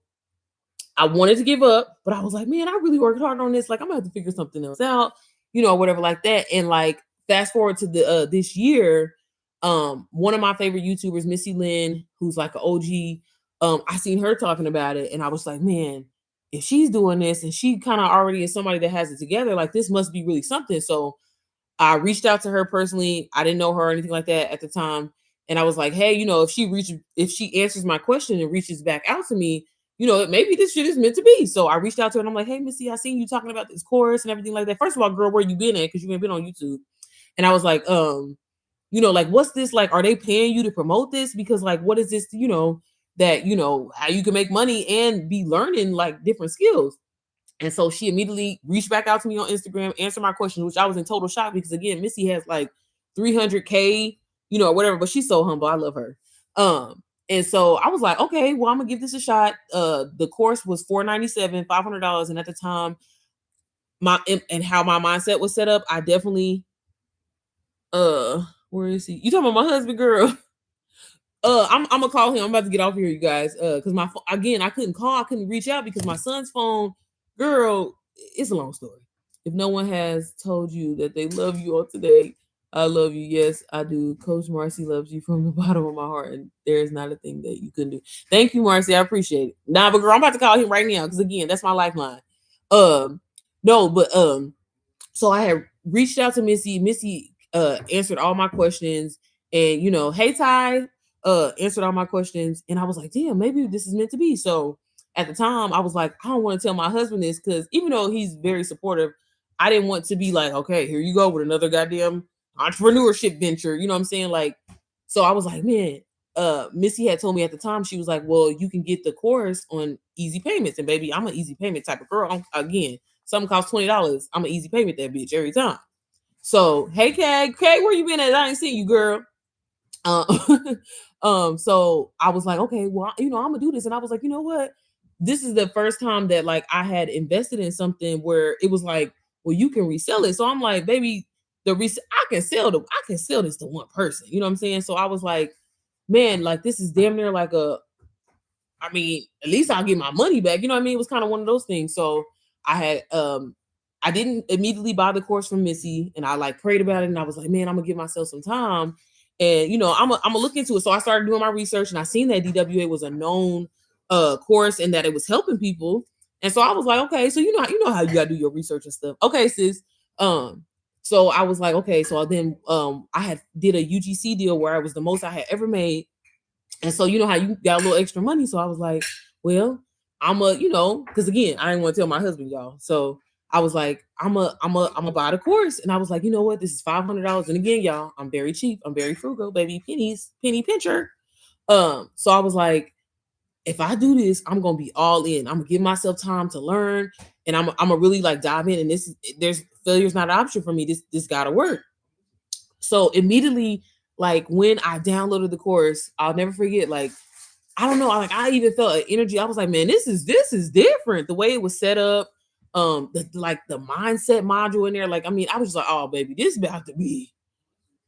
I wanted to give up, but I was like, man, I really worked hard on this. Like, I'm gonna have to figure something else out, whatever like that. And like, fast forward to the this year, one of my favorite YouTubers, Missy Lynn, who's like an OG, I seen her talking about it, and I was like, man, if she's doing this and she kind of already is somebody that has it together, like, this must be really something. So I reached out to her personally. I didn't know her or anything like that at the time. And I was like, hey, if she answers my question and reaches back out to me, maybe this shit is meant to be. So I reached out to her and I'm like, hey, Missy, I seen you talking about this course and everything like that. First of all, girl, where you been at? Because you ain't been on YouTube. And I was like, like, what's this? Like, are they paying you to promote this? Because like, what is this, that, how you can make money and be learning like different skills. And so she immediately reached back out to me on Instagram, answered my questions, which I was in total shock because, again, Missy has like 300K, or whatever, but she's so humble. I love her. And so I was like, okay, well, I'm gonna give this a shot. The course was $497, $500, and at the time, and how my mindset was set up, I definitely, where is he? You talking about my husband, girl? I'm gonna call him. I'm about to get off here, you guys. Because I couldn't reach out because my son's phone, girl, it's a long story. If no one has told you that they love you all today, I love you. Yes, I do. Coach Marcy loves you from the bottom of my heart, and there is not a thing that you couldn't do. Thank you, Marcy. I appreciate it. Nah, but girl, I'm about to call him right now because, again, that's my lifeline. No, but so I had reached out to Missy. Missy answered all my questions, and hey Ty, answered all my questions, and I was like, damn, maybe this is meant to be. So at the time, I was like, I don't want to tell my husband this because even though he's very supportive, I didn't want to be like, okay, here you go with another goddamn entrepreneurship venture. You know what I'm saying? Like, so I was like, man, Missy had told me at the time, she was like, well, you can get the course on easy payments. And baby, I'm an easy payment type of girl. Again, something costs $20. I'm an easy payment that bitch every time. So, hey, Kay, where you been at? I ain't seen you, girl. So I was like, okay, well, I'm gonna do this. And I was like, you know what? This is the first time that like I had invested in something where it was like, well, you can resell it. So I'm like, baby, I can sell this to one person. You know what I'm saying? So I was like, man, like this is damn near like at least I'll get my money back. You know what I mean? It was kind of one of those things. So I had I didn't immediately buy the course from Missy, and I like prayed about it, and I was like, man, I'm gonna give myself some time, and I'm gonna look into it. So I started doing my research, and I seen that DWA was a known course and that it was helping people. And so I was like, okay, so you know how you gotta do your research and stuff. Okay, sis. So I was like, okay, so then I had did a UGC deal where I was the most I had ever made. And so you know how you got a little extra money. So I was like, well, because again, I didn't want to tell my husband, y'all. So I was like, I'm a buy the course. And I was like, you know what? This is $500. And again, y'all, I'm very cheap. I'm very frugal, baby. Penny pincher. So I was like, if I do this, I'm gonna be all in. I'm gonna give myself time to learn, and I'm gonna really like dive in. And there's failure's not an option for me. This gotta work. So immediately, like when I downloaded the course, I'll never forget. Like I don't know, I even felt an energy. I was like, man, this is different. The way it was set up, the mindset module in there. Like I mean, I was just like, oh baby, this is about to be.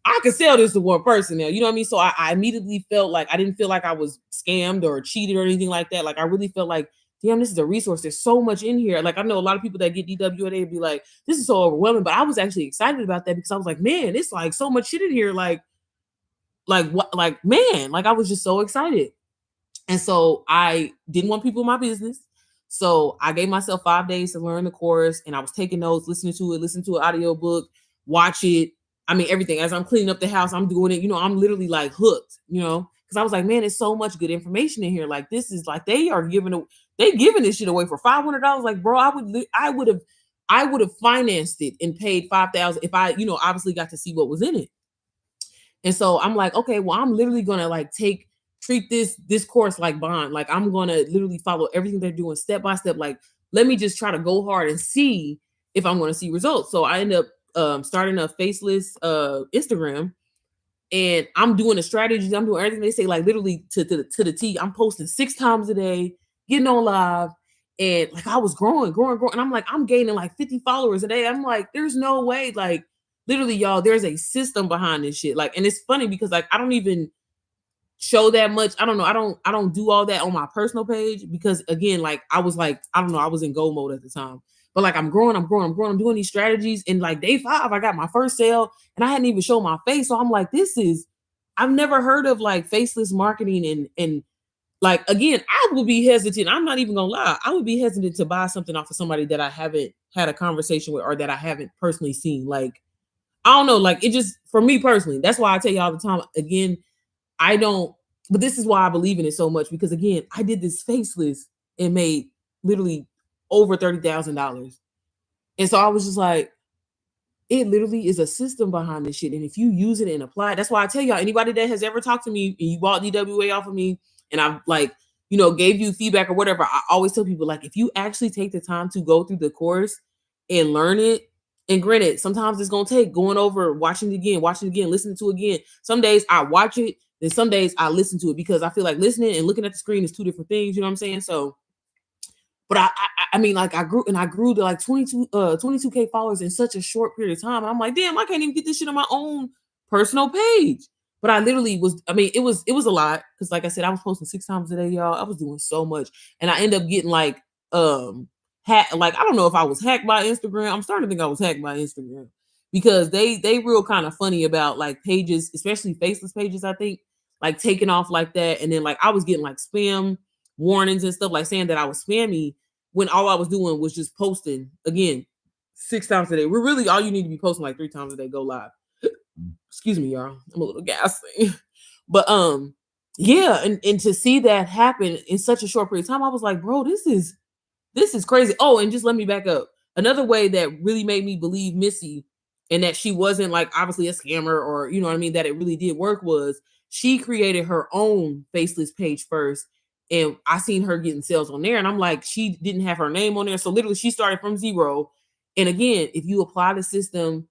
I could sell this to one person now. You know what I mean? So I immediately felt like I didn't feel like I was scammed or cheated or anything like that. Like I really felt like, damn, this is a resource. There's so much in here. Like I know a lot of people that get DWA, they'd be like, this is so overwhelming. But I was actually excited about that because I was like, man, it's like so much shit in here. Like what? Like man, like I was just so excited. And so I didn't want people in my business. So I gave myself 5 days to learn the course, and I was taking notes, listening to an audio book, watch it. I mean, everything. As I'm cleaning up the house, I'm doing it. I'm literally like hooked, because I was like, man, there's so much good information in here. Like this is like they giving this shit away for $500. Like, bro, I would have financed it and paid 5,000 if I, obviously got to see what was in it. And so I'm like, okay, well, I'm literally gonna like treat this course like bond. Like I'm gonna literally follow everything they're doing step by step. Like, let me just try to go hard and see if I'm gonna see results. So I end up starting a faceless Instagram, and I'm doing the strategies, I'm doing everything they say, like literally to the T. I'm posting 6 times a day, getting on live, and like I was growing, and I'm like, I'm gaining like 50 followers a day. I'm like, there's no way, like literally, y'all, there's a system behind this shit. Like, and it's funny because like I don't even show that much. I don't know. I don't do all that on my personal page because again, like I was like, I don't know, I was in go mode at the time. But like I'm growing. I'm doing these strategies. And like day 5, I got my first sale and I hadn't even shown my face. So I'm like, I've never heard of like faceless marketing and like again, I would be hesitant. I'm not even gonna lie. I would be hesitant to buy something off of somebody that I haven't had a conversation with or that I haven't personally seen. Like, I don't know, like it just for me personally, that's why I tell you all the time. Again, I don't, but this is why I believe in it so much because again, I did this faceless and made literally over $30,000. And so I was just like, it literally is a system behind this shit. And if you use it and apply it, that's why I tell y'all, anybody that has ever talked to me and you bought DWA off of me and I've like, gave you feedback or whatever, I always tell people like, if you actually take the time to go through the course and learn it, and granted, sometimes it's going to take going over, watching it again, listening to it again. Some days I watch it, then some days I listen to it because I feel like listening and looking at the screen is 2 different things. You know what I'm saying? So, but I mean, like I grew to like 22K followers in such a short period of time. And I'm like, damn, I can't even get this shit on my own personal page. But I literally was, I mean, it was a lot. Cause like I said, I was posting 6 times a day, y'all. I was doing so much. And I ended up getting like, like, I don't know if I was hacked by Instagram. I'm starting to think I was hacked by Instagram because they real kind of funny about like pages, especially faceless pages, I think, like taking off like that. And then like, I was getting like spam warnings and stuff like saying that I was spammy when all I was doing was just posting again 6 times a day. We're really all you need to be posting like 3 times a day. Go live. Excuse me, y'all. I'm a little gassy. But yeah, and to see that happen in such a short period of time, I was like, bro, this is crazy. Oh, and just let me back up. Another way that really made me believe Missy and that she wasn't like obviously a scammer or you know what I mean, that it really did work was she created her own faceless page first. And I seen her getting sales on there. And I'm like, she didn't have her name on there. So literally she started from zero. And again, if you apply the system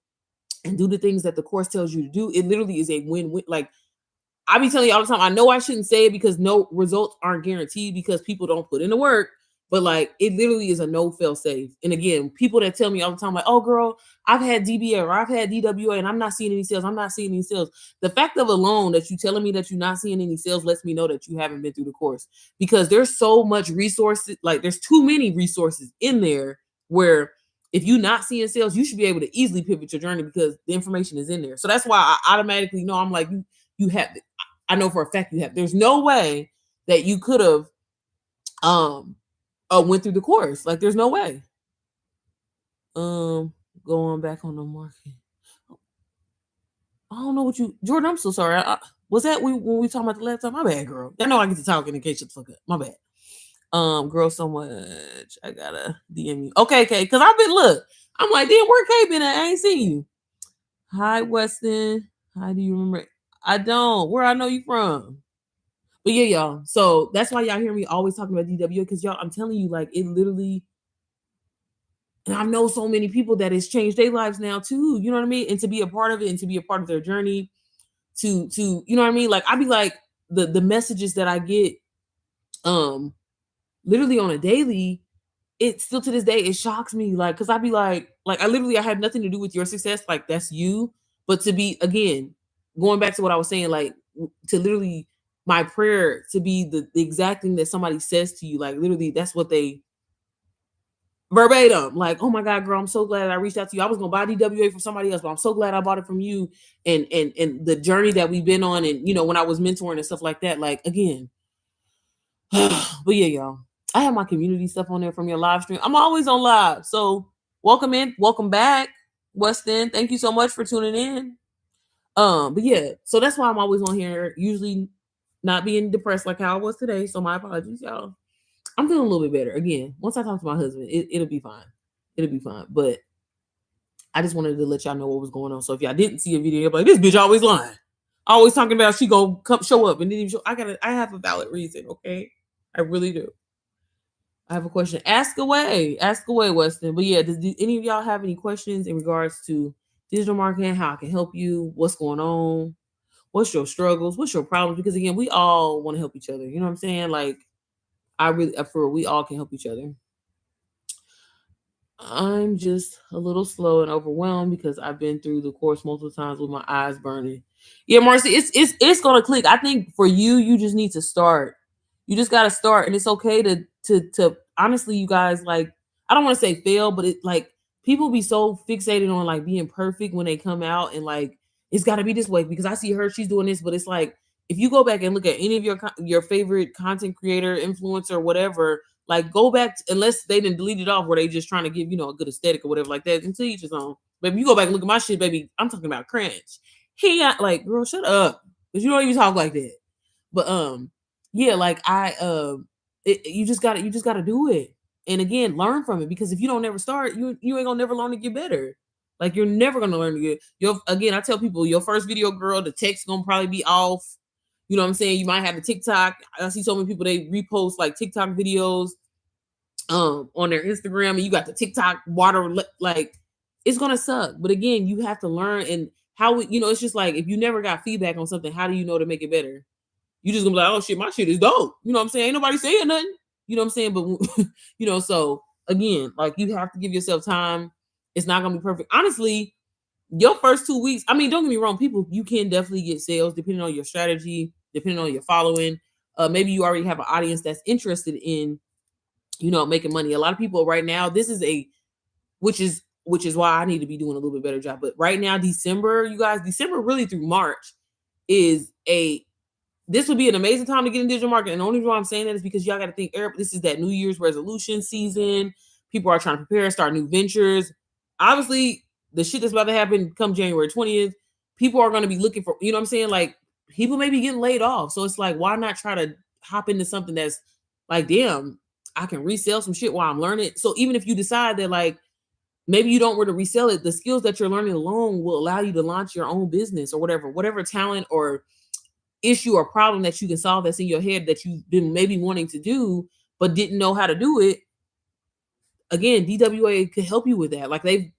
and do the things that the course tells you to do, it literally is a win-win. Like I be telling you all the time, I know I shouldn't say it because no results aren't guaranteed because people don't put in the work. But like it literally is a no fail safe. And again, people that tell me all the time, like, oh girl, I've had DBA or I've had DWA and I'm not seeing any sales. I'm not seeing any sales. The fact of alone that you telling me that you're not seeing any sales lets me know that you haven't been through the course because there's so much resources, like there's too many resources in there where if you're not seeing sales, you should be able to easily pivot your journey because the information is in there. So that's why I automatically know. I'm like, you have, I know for a fact you have. There's no way that you could have went through the course. Like, there's no way. Going back on the market. I don't know what you, Jordan. I'm so sorry. Was that when we talking about the laptop? My bad, girl. I know I get to talking in case you fuck up. My bad. Girl, so much. I gotta DM you. Okay, because I've been I'm like, damn, where K been at? I ain't seen you. Hi, Weston. How do you remember? I don't. Where I know you from? But yeah, y'all. So that's why y'all hear me always talking about DWA, because y'all, I'm telling you, like, it literally. And I know so many people that it's changed their lives now too. You know what I mean? And to be a part of it and to be a part of their journey, to you know what I mean? Like, I be like, the messages that I get, literally on a daily, it still to this day, it shocks me. Like, cause I be like I had nothing to do with your success. Like, that's you. But to be, again, going back to what I was saying, like, to literally, my prayer to be the exact thing that somebody says to you, like, literally, that's what they verbatim. Like, oh my God, girl, I'm so glad I reached out to you. I was gonna buy DWA from somebody else, but I'm so glad I bought it from you. And the journey that we've been on, and when I was mentoring and stuff like that, like, again. But yeah, y'all, I have my community stuff on there from your live stream. I'm always on live. So welcome in, welcome back, Weston. Thank you so much for tuning in. But yeah, so that's why I'm always on here, usually not being depressed like how I was today. So my apologies, y'all. I'm feeling a little bit better. Again, once I talk to my husband, it'll be fine. It'll be fine. But I just wanted to let y'all know what was going on. So if y'all didn't see a video, you're like, this bitch always lying. Always talking about she gonna come show up and didn't even show. I have a valid reason, okay? I really do. I have a question. Ask away, Weston. But yeah, do any of y'all have any questions in regards to digital marketing? How I can help you? What's going on? What's your struggles? What's your problems? Because again, we all want to help each other. You know what I'm saying? Like, we all can help each other. I'm just a little slow and overwhelmed because I've been through the course multiple times with my eyes burning. Yeah, Marcy, it's gonna click. I think for you, you just need to start. You just gotta start, and it's okay to honestly, you guys, like, I don't want to say fail, but it, like, people be so fixated on like being perfect when they come out, and like, it's got to be this way because I see her, she's doing this, but it's like, if you go back and look at any of your favorite content creator, influencer, whatever, like, go back unless they didn't delete it off where they just trying to give, a good aesthetic or whatever like that. Until each his own. But if you go back and look at my shit, baby, I'm talking about cringe. He got like, girl, shut up, because you don't even talk like that. But yeah, like, you just gotta do it, and again, learn from it, because if you don't never start, you ain't gonna never learn to get better. Like, you're never gonna learn to get again. I tell people, your first video, girl, the text gonna probably be off. You know what I'm saying? You might have a TikTok. I see so many people, they repost like TikTok videos on their Instagram, and you got the TikTok water, like, it's gonna suck. But again, you have to learn, and how it's just like, if you never got feedback on something, how do you know to make it better? You just gonna be like, oh shit, my shit is dope. You know what I'm saying? Ain't nobody saying nothing. You know what I'm saying? But so again, like, you have to give yourself time. It's not gonna be perfect. Honestly, your first 2 weeks, I mean, don't get me wrong, people, you can definitely get sales depending on your strategy, depending on your following. Maybe you already have an audience that's interested in, making money. A lot of people right now, this is which is why I need to be doing a little bit better job. But right now, December, you guys, December really through March is this would be an amazing time to get in digital marketing. And the only reason why I'm saying that is because y'all got to think, this is that New Year's resolution season. People are trying to prepare, start new ventures. Obviously, the shit that's about to happen come January 20th, people are going to be looking for, you know what I'm saying? Like, people may be getting laid off. So it's like, why not try to hop into something that's like, damn, I can resell some shit while I'm learning. So even if you decide that, like, maybe you don't want to resell it, the skills that you're learning alone will allow you to launch your own business or whatever talent or issue or problem that you can solve that's in your head that you've been maybe wanting to do but didn't know how to do it. Again, DWA could help you with that. Like, they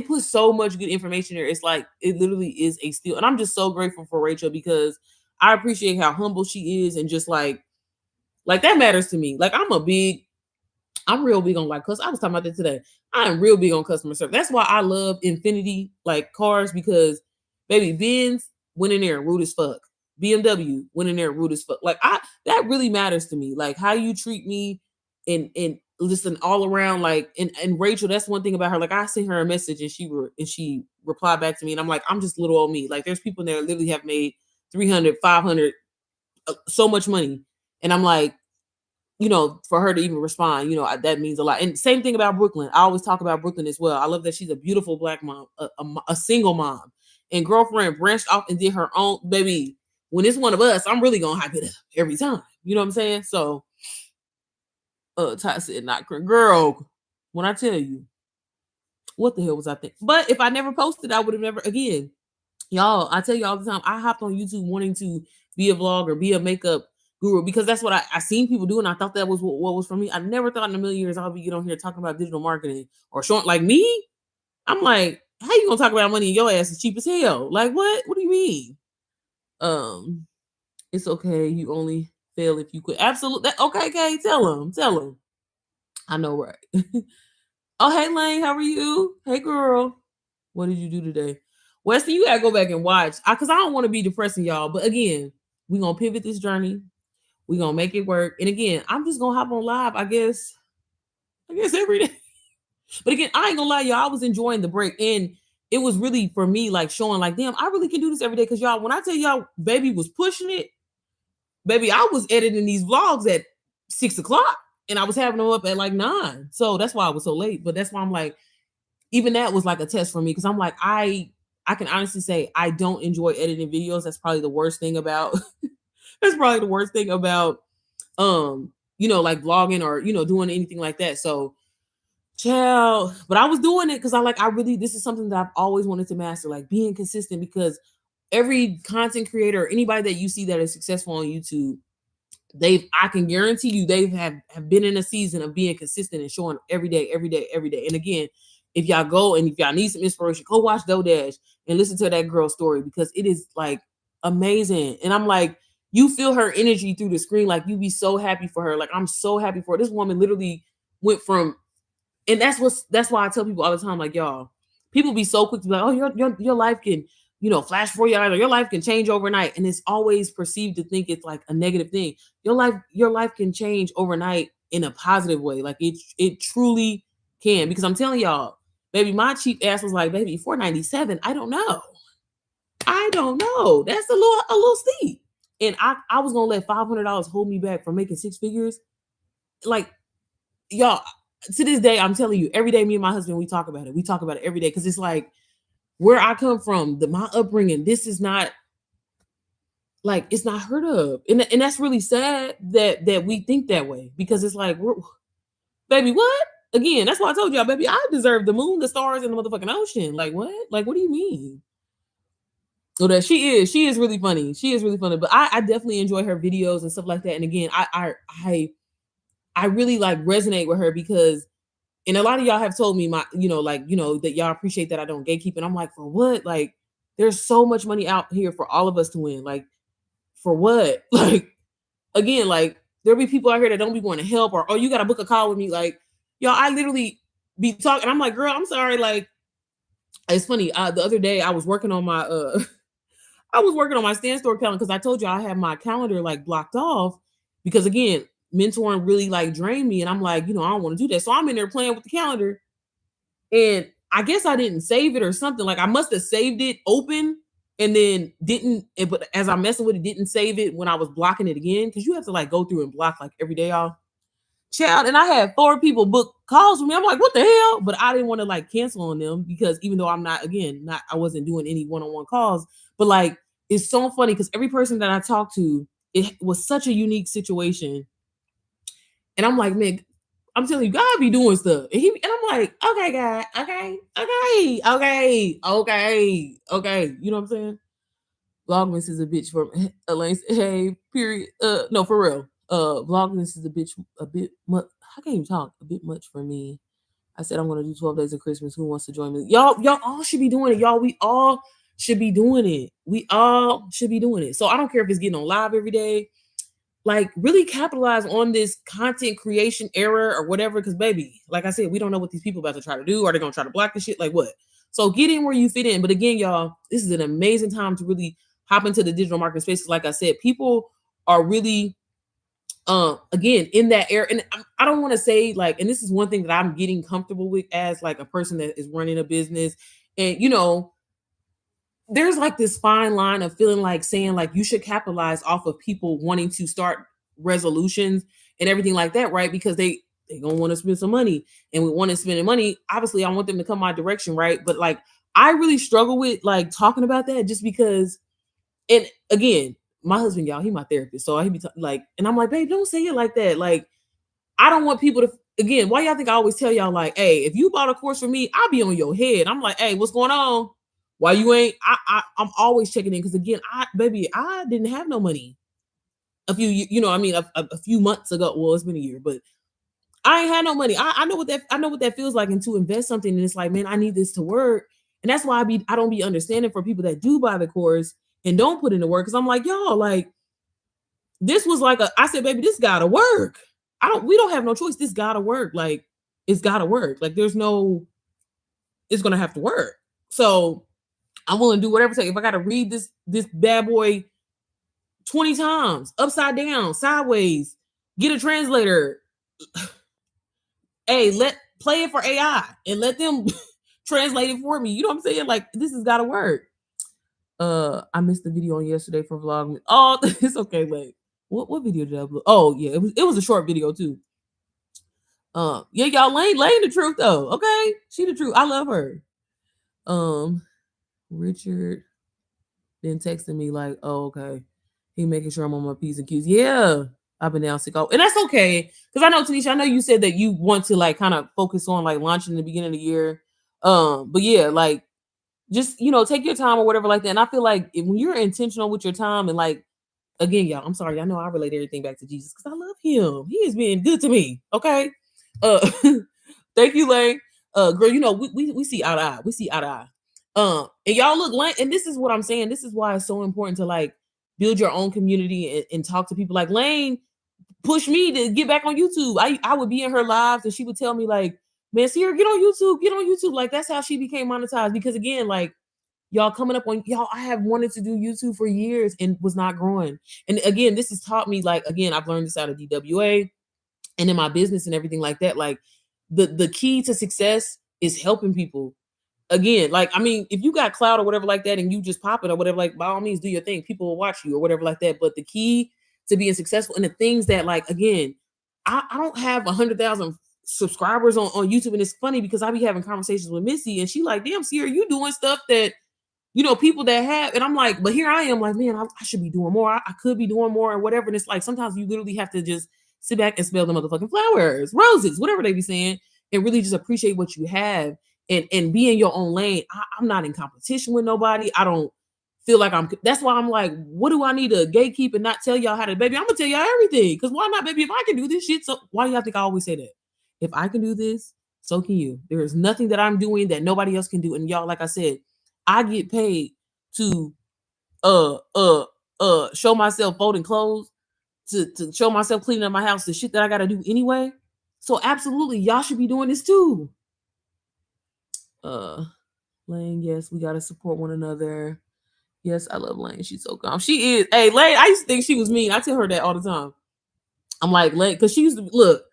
put so much good information there. It's like, it literally is a steal. And I'm just so grateful for Rachel, because I appreciate how humble she is, and just like that matters to me. Like, I'm real big on, like, cause I was talking about that today. I am real big on customer service. That's why I love Infinity, like, cars, because baby, Benz went in there rude as fuck. BMW went in there rude as fuck. Like, that really matters to me. Like, how you treat me, and listen all around like and Rachel, that's one thing about her. Like I sent her a message and she replied back to me and I'm like, I'm just little old me. Like there's people there that literally have made 300, 500, so much money. And I'm like, for her to even respond, that means a lot. And same thing about Brooklyn. I always talk about Brooklyn as well. I love that she's a beautiful Black mom, a single mom, and girlfriend branched off and did her own. Baby, when it's one of us, I'm really gonna hype it up every time. You know what I'm saying? So, Ty said, "Not girl." When I tell you, what the hell was I thinking? But if I never posted, I would have never again. Y'all, I tell you all the time, I hopped on YouTube wanting to be a vlogger, be a makeup guru, because that's what I seen people do, and I thought that was what was for me. I never thought in a million years I'll be get on here talking about digital marketing or showing like me. I'm like, how you gonna talk about money and your ass is cheap as hell? Like what? What do you mean? It's okay. You only fail if you quit. Absolutely. Okay. Tell him. I know, right? Oh, hey Lane, how are you? Hey girl, what did you do today? Wesley, you gotta go back and watch because I don't want to be depressing y'all. But again, we're gonna pivot this journey. We're gonna make it work. And again, I'm just gonna hop on live, I guess every day. But again, I ain't gonna lie, y'all. I was enjoying the break. And it was really for me like showing like, damn, I really can do this every day. Cause y'all, when I tell y'all baby was pushing it, baby, I was editing these vlogs at 6:00 and I was having them up at like 9. So that's why I was so late. But that's why I'm like, even that was like a test for me because I'm like, I can honestly say I don't enjoy editing videos. That's probably the worst thing about like vlogging or doing anything like that. So child, but I was doing it because I really this is something that I've always wanted to master, like being consistent because every content creator, anybody that you see that is successful on YouTube, I can guarantee you they have been in a season of being consistent and showing every day. And again, if y'all go and if y'all need some inspiration, go watch DoDash and listen to that girl's story because it is like amazing. And I'm like, you feel her energy through the screen, like you be so happy for her. Like I'm so happy for her. This woman literally went from, and that's why I tell people all the time, like y'all, people be so quick to be like, oh, your life can flash for you, or your life can change overnight. And it's always perceived to think it's like a negative thing. Your life can change overnight in a positive way. Like it truly can. Because I'm telling y'all, baby, my cheap ass was like, baby, $497. I don't know. That's a little steep. And I was gonna let $500 hold me back from making 6 figures. Like, y'all, to this day, I'm telling you, every day, me and my husband, we talk about it. We talk about it every day because it's like, where I come from, my upbringing, this is not like it's not heard of, and that's really sad that we think that way because it's like, baby, what? Again, that's why I told y'all, baby, I deserve the moon, the stars, and the motherfucking ocean. Like what? Like what do you mean? So that she is really funny. She is really funny, but I definitely enjoy her videos and stuff like that. And again, I really like resonate with her because. And a lot of y'all have told me that y'all appreciate that I don't gatekeep. And I'm like, for what? Like, there's so much money out here for all of us to win. Like, for what? Like, again, like, there'll be people out here that don't be wanting to help or, oh, you got to book a call with me. Like, y'all, I literally be talking. I'm like, girl, I'm sorry. Like, it's funny. The other day I was working on my, Stand Store calendar because I told you I had my calendar like blocked off because again, mentoring really like drained me. And I'm like, I don't want to do that. So I'm in there playing with the calendar. And I guess I didn't save it or something. Like I must have saved it open and then but as I'm messing with it, didn't save it when I was blocking it again. Cause you have to like go through and block like every day, y'all. Child, and I had 4 people book calls with me. I'm like, what the hell? But I didn't want to like cancel on them because even though I wasn't doing any one-on-one calls, but like it's so funny because every person that I talked to, it was such a unique situation. And I'm like, man, I'm telling you, God be doing stuff. And I'm like, okay, God, okay. You know what I'm saying? Vlogmas is a bitch for Elaine. Hey, period. No, for real. Vlogmas is a bit much. I can't even talk. A bit much for me. I said I'm gonna do 12 days of Christmas. Who wants to join me? Y'all all should be doing it. Y'all, we all should be doing it. We all should be doing it. So I don't care if it's getting on live every day. Like really capitalize on this content creation era or whatever. Because baby, like I said, we don't know what these people about to try to do. Are they gonna try to block the shit? Like what? So get in where you fit in. But again, y'all, this is an amazing time to really hop into the digital marketing space. Like I said, people are really again, in that area, and I don't want to say like, and this is one thing that I'm getting comfortable with as like a person that is running a business, and there's like this fine line of feeling like saying like you should capitalize off of people wanting to start resolutions and everything like that, right? Because they gonna want to spend some money, and we want to spend money. Obviously, I want them to come my direction, right? But like, I really struggle with like talking about that just because. And again, my husband, y'all, he my therapist, so he be like, and I'm like, babe, don't say it like that. Like, I don't want people to. Again, why y'all think I always tell y'all like, hey, if you bought a course for me, I'll be on your head. I'm like, hey, what's going on? Why you ain't? I'm always checking in because again, I didn't have no money a few, I mean, a few months ago. Well, it's been a year, but I ain't had no money. I know what that feels like, and to invest something, and it's like, man, I need this to work, and that's why I don't be understanding for people that do buy the course and don't put in the work because I'm like, y'all, like this was like I said, baby, this gotta work. We don't have no choice. This gotta work. Like it's gotta work. Like it's gonna have to work. So I'm willing to do whatever it takes. If I gotta read this bad boy 20 times, upside down, sideways, get a translator. Hey, play it for AI and let them translate it for me. You know what I'm saying? Like this has gotta work. I missed the video on yesterday for vlog. Oh, it's okay. Like, what video did I upload? Oh yeah, it was a short video too. Yeah, y'all, Lane the truth though. Okay, she the truth. I love her. Richard then texted me like, oh okay, he making sure I'm on my P's and Q's. Yeah, I've been down sick. Oh, and that's okay because I know Tanisha. I know you said that you want to like kind of focus on like launching in the beginning of the year. But yeah, like just take your time or whatever like that. And I feel like when you're intentional with your time and like again, y'all, I'm sorry, I know I relate everything back to Jesus because I love him. He has been good to me. Okay. Thank you, Lane. Girl, we see eye to eye. We see eye to eye. And y'all look, Lane, and this is what I'm saying. This is why it's so important to like build your own community and talk to people. Like Lane pushed me to get back on YouTube. I would be in her lives and she would tell me like, man, Sierra, get on YouTube. Like that's how she became monetized. Because again, like y'all coming up on y'all, I have wanted to do YouTube for years and was not growing. And again, this has taught me like, again, I've learned this out of DWA and in my business and everything like that. Like the key to success is helping people. Again, like, I mean, if you got clout or whatever like that and you just pop it or whatever, like by all means do your thing. People will watch you or whatever like that. But the key to being successful and the things that like, again, I don't have 100,000 subscribers on YouTube. And it's funny because I be having conversations with Missy and she like, damn, Sierra, you doing stuff that people that have, and I'm like, but here I am like, man, I should be doing more. I could be doing more or whatever. And it's like, sometimes you literally have to just sit back and smell the motherfucking flowers, roses, whatever they be saying, and really just appreciate what you have and be in your own lane. I'm not in competition with nobody. I don't feel like that's why I'm like, what do I need to gatekeep and not tell y'all how to, baby? I'm gonna tell y'all everything. Cause why not, baby? If I can do this shit, so why do y'all think I always say that? If I can do this, so can you. There is nothing that I'm doing that nobody else can do. And y'all, like I said, I get paid to show myself folding clothes, to show myself cleaning up my house, the shit that I gotta do anyway. So absolutely, y'all should be doing this too. Lane, yes, we gotta support one another. Yes, I love Lane. She's so calm. She is. Hey, Lane, I used to think she was mean. I tell her that all the time. I'm like, Lane, because she used to look.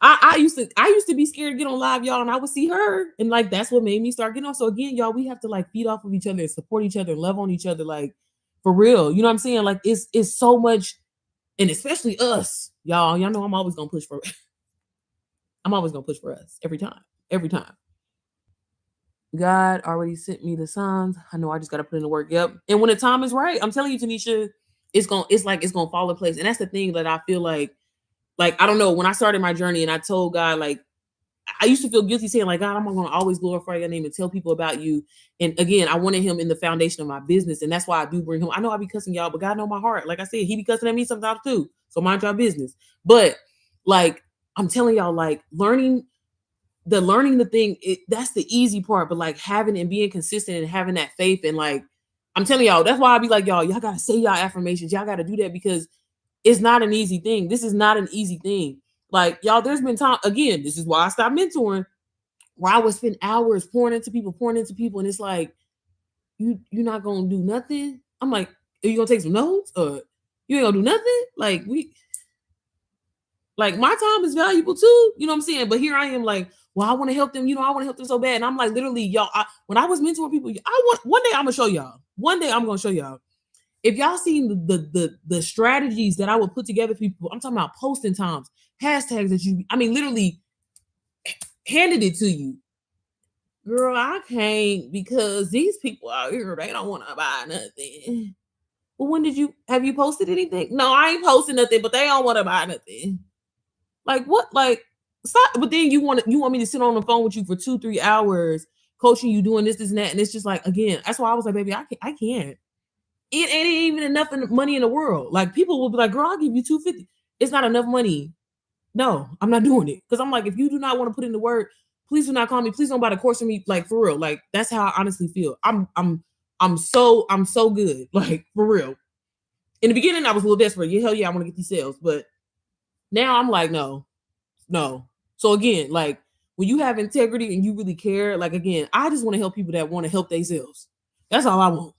I used to be scared to get on live, y'all, and I would see her, and like that's what made me start getting on. So again, y'all, we have to like feed off of each other and support each other and love on each other, like for real. You know what I'm saying? Like it's so much, and especially us, y'all. Y'all know I'm always gonna push for. I'm always gonna push for us every time, every time. God already sent me the signs. I know I just gotta put in the work. Yep. And when the time is right, I'm telling you, Tanisha, it's gonna fall in place. And that's the thing that I feel like I don't know, when I started my journey and I told God, like, I used to feel guilty saying, like, God, I'm gonna always glorify your name and tell people about you. And again, I wanted him in the foundation of my business. And that's why I do bring him. I know I be cussing y'all, but God know my heart. Like I said, he be cussing at me sometimes too. So mind your business. But like I'm telling y'all, like learning the thing, that's the easy part. But like having and being consistent and having that faith and like I'm telling y'all, that's why I be like, y'all gotta say y'all affirmations. Y'all gotta do that because it's not an easy thing. This is not an easy thing. Like, y'all, there's been time, again, this is why I stopped mentoring, where I would spend hours pouring into people, and it's like, you're not gonna do nothing. I'm like, are you gonna take some notes? Or you ain't gonna do nothing? Like, Like my time is valuable too. You know what I'm saying? But here I am like, well, I want to help them. I want to help them so bad. And I'm like, literally, y'all, when I was mentoring people, I want one day I'm gonna show y'all. One day I'm gonna show y'all. If y'all seen the strategies that I would put together for people, I'm talking about posting times, hashtags that literally handed it to you. Girl, I can't because these people out here, they don't want to buy nothing. Well, have you posted anything? No, I ain't posting nothing, but they don't want to buy nothing. Like what? Like stop. But then you want me to sit on the phone with you for 2-3 hours, coaching you, doing this, and that, and it's just like again. That's why I was like, baby, I can't. It ain't even enough money in the world. Like people will be like, girl, I'll give you $250. It's not enough money. No, I'm not doing it because I'm like, if you do not want to put in the work, please do not call me. Please don't buy the course from me. Like for real. Like that's how I honestly feel. I'm so good. Like for real. In the beginning, I was a little desperate. Yeah, hell yeah, I want to get these sales, but now I'm like, no. So again, like when you have integrity and you really care, like again, I just want to help people that want to help themselves. That's all I want.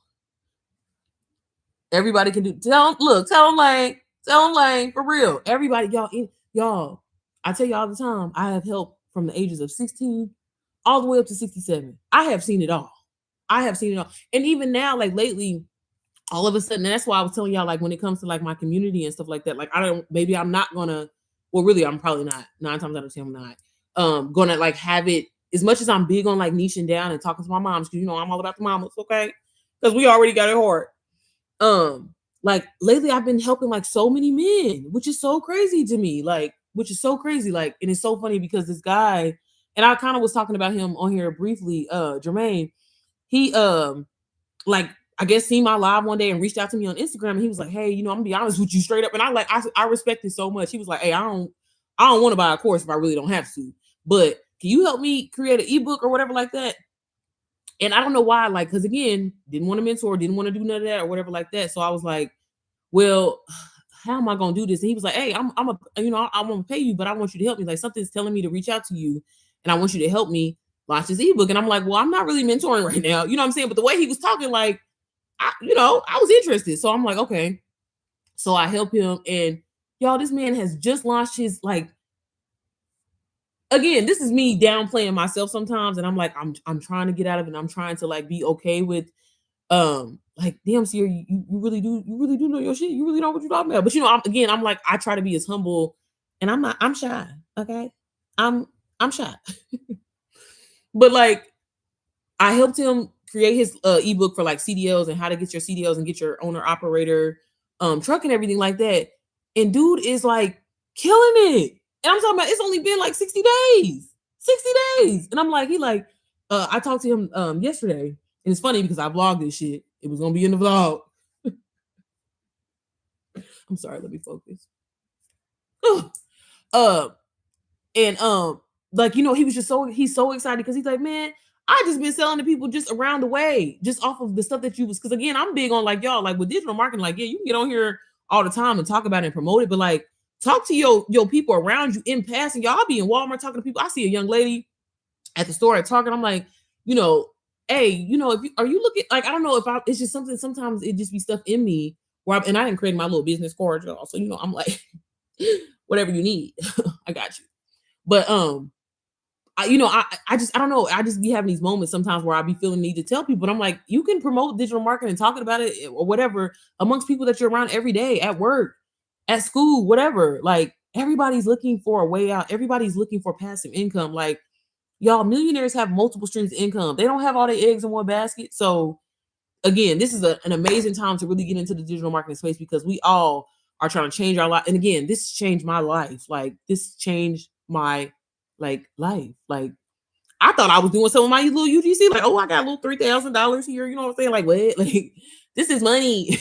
Everybody can do. Tell them Lane, for real. Everybody, y'all. I tell you all the time, I have helped from the ages of 16 all the way up to 67. I have seen it all. And even now, like lately, all of a sudden, that's why I was telling y'all, like when it comes to like my community and stuff like that, like maybe I'm not gonna, well, really, I'm probably not. 9 times out of 10, I'm not gonna like have it as much as I'm big on like niching down and talking to my moms, because I'm all about the mamas, okay? Because we already got it hard. Like lately I've been helping like so many men, which is so crazy to me, like and it's so funny because this guy, and I kind of was talking about him on here briefly, Jermaine, he like I guess seen my live one day and reached out to me on Instagram, and he was like, hey, I'm gonna be honest with you straight up, and I respect it so much. He was like, hey, I don't want to buy a course if I really don't have to, but can you help me create an ebook or whatever like that? And I don't know why, like, because again, didn't want to mentor, didn't want to do none of that or whatever like that. So I was like, well, how am I gonna do this? And he was like, hey, I'm a, I want to pay you, but I want you to help me. Like something's telling me to reach out to you, and I want you to help me launch this ebook. And I'm like, well, I'm not really mentoring right now, you know what I'm saying? But the way he was talking, like, I was interested. So I'm like, okay. So I help him, and y'all, this man has just launched his like. Again, this is me downplaying myself sometimes, and I'm like, I'm trying to get out of it. And I'm trying to like be okay with, like, damn, Sierra, you really do know your shit. You really know what you're talking about. But I'm like, I try to be as humble, and I'm shy. Okay, I'm shy. But like, I helped him create his ebook for like CDLs and how to get your CDLs and get your owner operator truck and everything like that. And dude is like killing it. And I'm talking about it's only been like 60 days. 60 days. And I'm like, I talked to him yesterday. And it's funny because I vlogged this shit. It was gonna be in the vlog. I'm sorry, let me focus. And like he was just he's so excited because he's like, man, I just been selling to people just around the way, just off of the stuff that you was, because again, I'm big on like y'all, like with digital marketing, like yeah, you can get on here all the time and talk about it and promote it, but like talk to your people around you in passing. Y'all, I'll be in Walmart talking to people. I see a young lady at the store at Target. I'm like, hey, if are you looking, like, I don't know if it's just something, sometimes it just be stuff in me where and I didn't create my little business card, y'all. So I'm like, whatever you need, I got you. But I don't know. I just be having these moments sometimes where I be feeling need to tell people. But I'm like, you can promote digital marketing and talking about it or whatever amongst people that you're around every day, at work, at school, whatever. Like everybody's looking for a way out. Everybody's looking for passive income. Like y'all, millionaires have multiple streams of income. They don't have all their eggs in one basket. So again, this is an amazing time to really get into the digital marketing space because we all are trying to change our life. And again, this changed my life. Like this changed my life. Like I thought I was doing some of my little UGC, like, oh, I got a little $3,000 here. You know what I'm saying? Like, what? Like, this is money.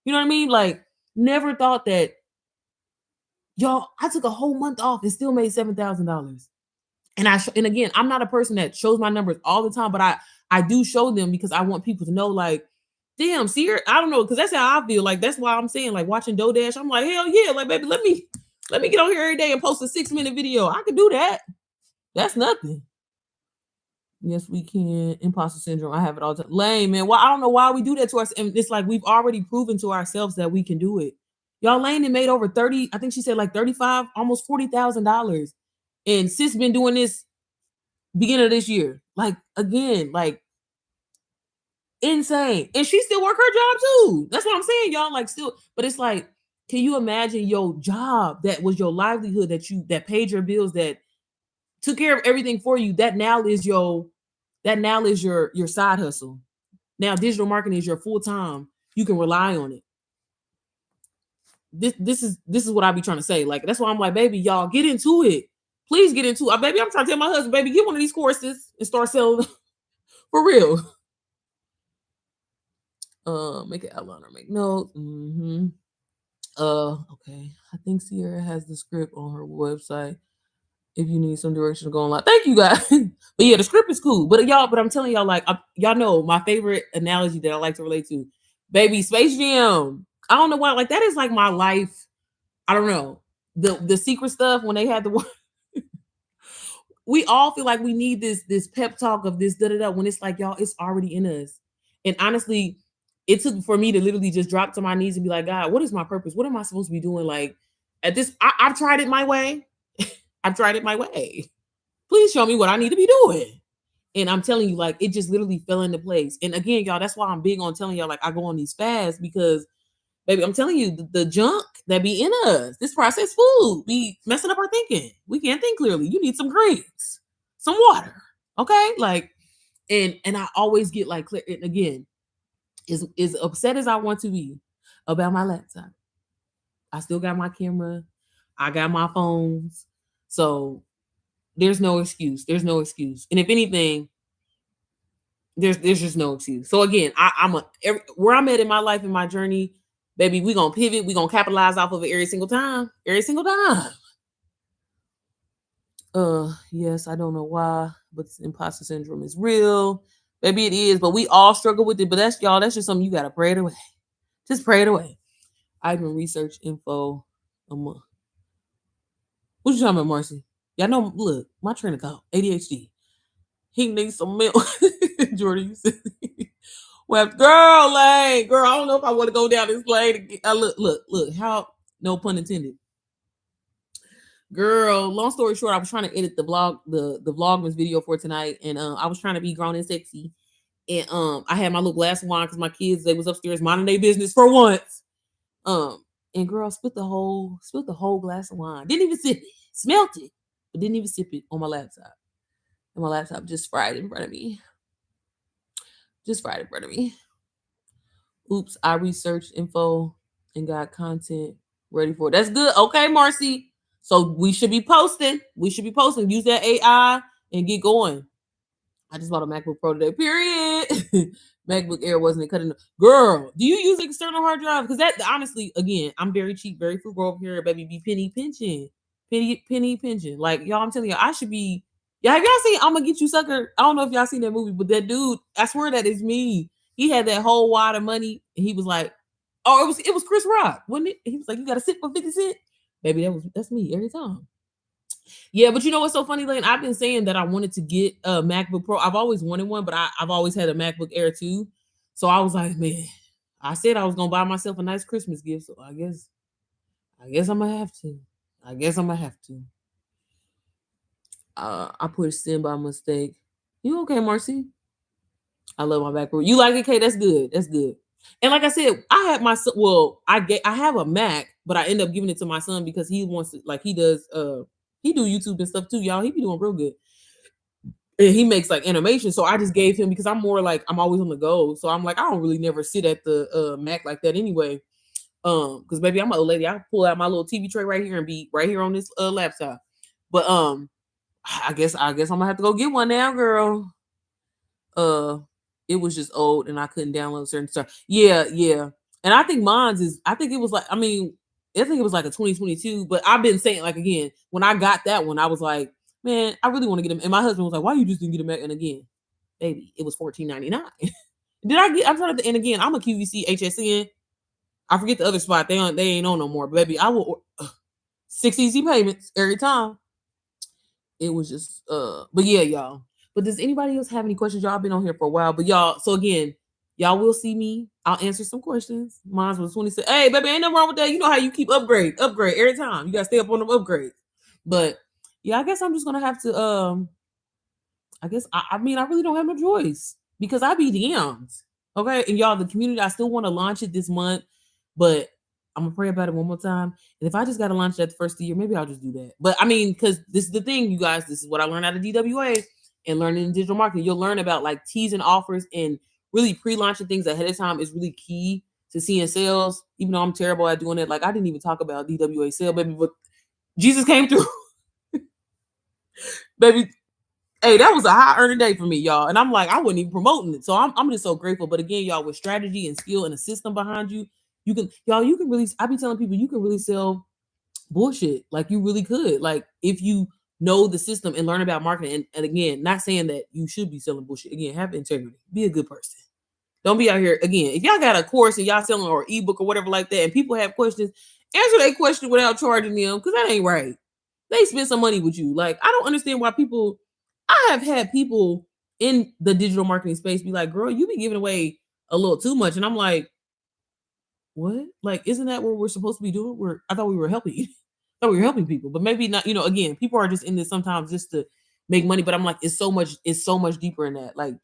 You know what I mean? Like, never thought that, y'all. I took a whole month off and still made $7,000. And again, I'm not a person that shows my numbers all the time, but I do show them because I want people to know, like, damn, see, I don't know, because that's how I feel. Like, that's why I'm saying, like, watching DoorDash, I'm like, hell yeah, like, baby, let me get on here every day and post a 6-minute video. I could do that. That's nothing. Yes, we can. Imposter syndrome. I have it all the time. Lame, man. Well, I don't know why we do that to us. And it's like we've already proven to ourselves that we can do it. Y'all, Lane made over 30, I think she said like 35, almost $40,000. And sis been doing this beginning of this year. Like, again, like insane. And she still work her job too. That's what I'm saying, y'all. Like, still, but it's like, can you imagine your job that was your livelihood, that paid your bills, that took care of everything for you? That now is your side hustle. Now digital marketing is your full time. You can rely on it. This is what I be trying to say. Like, that's why I'm like, baby, y'all get into it. Please get into it. Baby, I'm trying to tell my husband, baby, get one of these courses and start selling for real. Make an outline or make notes. Okay. I think Sierra has the script on her website. If you need some direction to go online. Thank you guys. But yeah, the script is cool. But I'm telling y'all, like, y'all know my favorite analogy that I like to relate to. Baby, Space Jam. I don't know why. Like, that is like my life. I don't know. The secret stuff when they had the we all feel like we need this pep talk of this da da da when it's like, y'all, it's already in us. And honestly, it took for me to literally just drop to my knees and be like, God, what is my purpose? What am I supposed to be doing? Like, at this, I've tried it my way. I've tried it my way. Please show me what I need to be doing. And I'm telling you, like, it just literally fell into place. And again, y'all, that's why I'm big on telling y'all, like, I go on these fasts because, baby, I'm telling you, the junk that be in us, this processed food, be messing up our thinking. We can't think clearly. You need some greens, some water, okay? Like, and I always get like, and again, as upset as I want to be about my laptop, I still got my camera, I got my phones, so there's no excuse. There's no excuse. And if anything, there's just no excuse. So again, where I'm at in my life, in my journey, baby, we gonna pivot. We gonna capitalize off of it every single time. Every single time. Yes, I don't know why, but imposter syndrome is real. Baby, it is. But we all struggle with it. But that's, y'all, that's just something you gotta pray it away. Just pray it away. I've been research info a month. What you talking about, Marcy? Y'all know, look, my train of thought, ADHD. He needs some milk. Jordan, you said, well, girl, I don't know if I want to go down this lane. Look, how, no pun intended. Girl, long story short, I was trying to edit the vlogmas video for tonight, and I was trying to be grown and sexy. And I had my little glass of wine because my kids, they was upstairs minding their business for once. And girl, split the whole glass of wine. Didn't even sip it. Smelt it, but didn't even sip it on my laptop. And my laptop just fried in front of me. Oops, I researched info and got content ready for it. That's good. Okay, Marcy. So we should be posting. Use that AI and get going. I just bought a MacBook Pro today, period. MacBook Air wasn't cutting. Girl, do you use external hard drive? Because that, honestly, again, I'm very cheap, very frugal over here. Baby, be penny pinching. Like, y'all, I'm telling you, I should be. Yeah, have y'all seen I'm Gonna Get You Sucker? I don't know if y'all seen that movie, but that dude, I swear that is me. He had that whole wad of money, and he was like, "Oh, it was Chris Rock, wasn't it?" He was like, "You got to sit for 50 cents." Baby, that's me every time. Yeah, but you know what's so funny, Lane? I've been saying that I wanted to get a MacBook Pro. I've always wanted one, but I've always had a MacBook Air too. So I was like, man, I said I was gonna buy myself a nice Christmas gift. So I guess I'm gonna have to. I put send by mistake. You okay, Marcy? I love my MacBook. You like it, Kay? That's good. And like I said, I had my son. Well, I have a Mac, but I end up giving it to my son because he wants to, like, he does. He do YouTube and stuff too, y'all. He be doing real good. And he makes like animation. So I just gave him, because I'm more like, I'm always on the go. So I'm like, I don't really never sit at the Mac like that anyway. Because baby, I'm an old lady. I pull out my little TV tray right here and be right here on this laptop. But I guess I'm gonna have to go get one now, girl. It was just old and I couldn't download certain stuff. Yeah. And I think it was like, I think it was like a 2022, but I've been saying, like, again, when I got that one, I was like, man, I really want to get him. And my husband was like, why you just didn't get him back? And again, baby, it was $14.99. I'm trying to, and again, I'm a QVC HSN. I forget the other spot. They ain't on no more. But baby, I will 6 easy payments every time. It was just but yeah, y'all. But does anybody else have any questions? Y'all been on here for a while. But y'all, so again, Y'all will see me. I'll answer some questions. Mine was 26. Hey, baby, ain't nothing wrong with that. You know how you keep upgrade every time. You gotta stay up on them upgrades. But yeah, I guess I'm just gonna have to I guess I mean I really don't have no choice because I be damned. Okay. And y'all, the community, I still want to launch it this month, but I'm gonna pray about it one more time. And if I just gotta launch it at the first of the year, maybe I'll just do that. But I mean, because this is the thing, you guys, this is what I learned out of DWA and learning in digital marketing. You'll learn about like teasing offers and really pre-launching things ahead of time is really key to seeing sales. Even though I'm terrible at doing it, like I didn't even talk about DWA sale, baby, but Jesus came through, baby. Hey, that was a high earning day for me, y'all. And I'm like, I wasn't even promoting it. So I'm just so grateful. But again, y'all, with strategy and skill and a system behind you, you can really, I be telling people you can really sell bullshit. Like you really could. Like if you know the system and learn about marketing. And again, not saying that you should be selling bullshit. Again, have integrity. Be a good person. Don't be out here again. If y'all got a course and y'all selling or ebook or whatever like that, and people have questions, answer that question without charging them because that ain't right. They spend some money with you. Like I don't understand why people. I have had people in the digital marketing space be like, "Girl, you be giving away a little too much," and I'm like, "What? Like, isn't that what we're supposed to be doing? I thought we were helping. I thought we were helping people, but maybe not. You know, again, people are just in this sometimes just to make money. But I'm like, it's so much deeper in that. Like,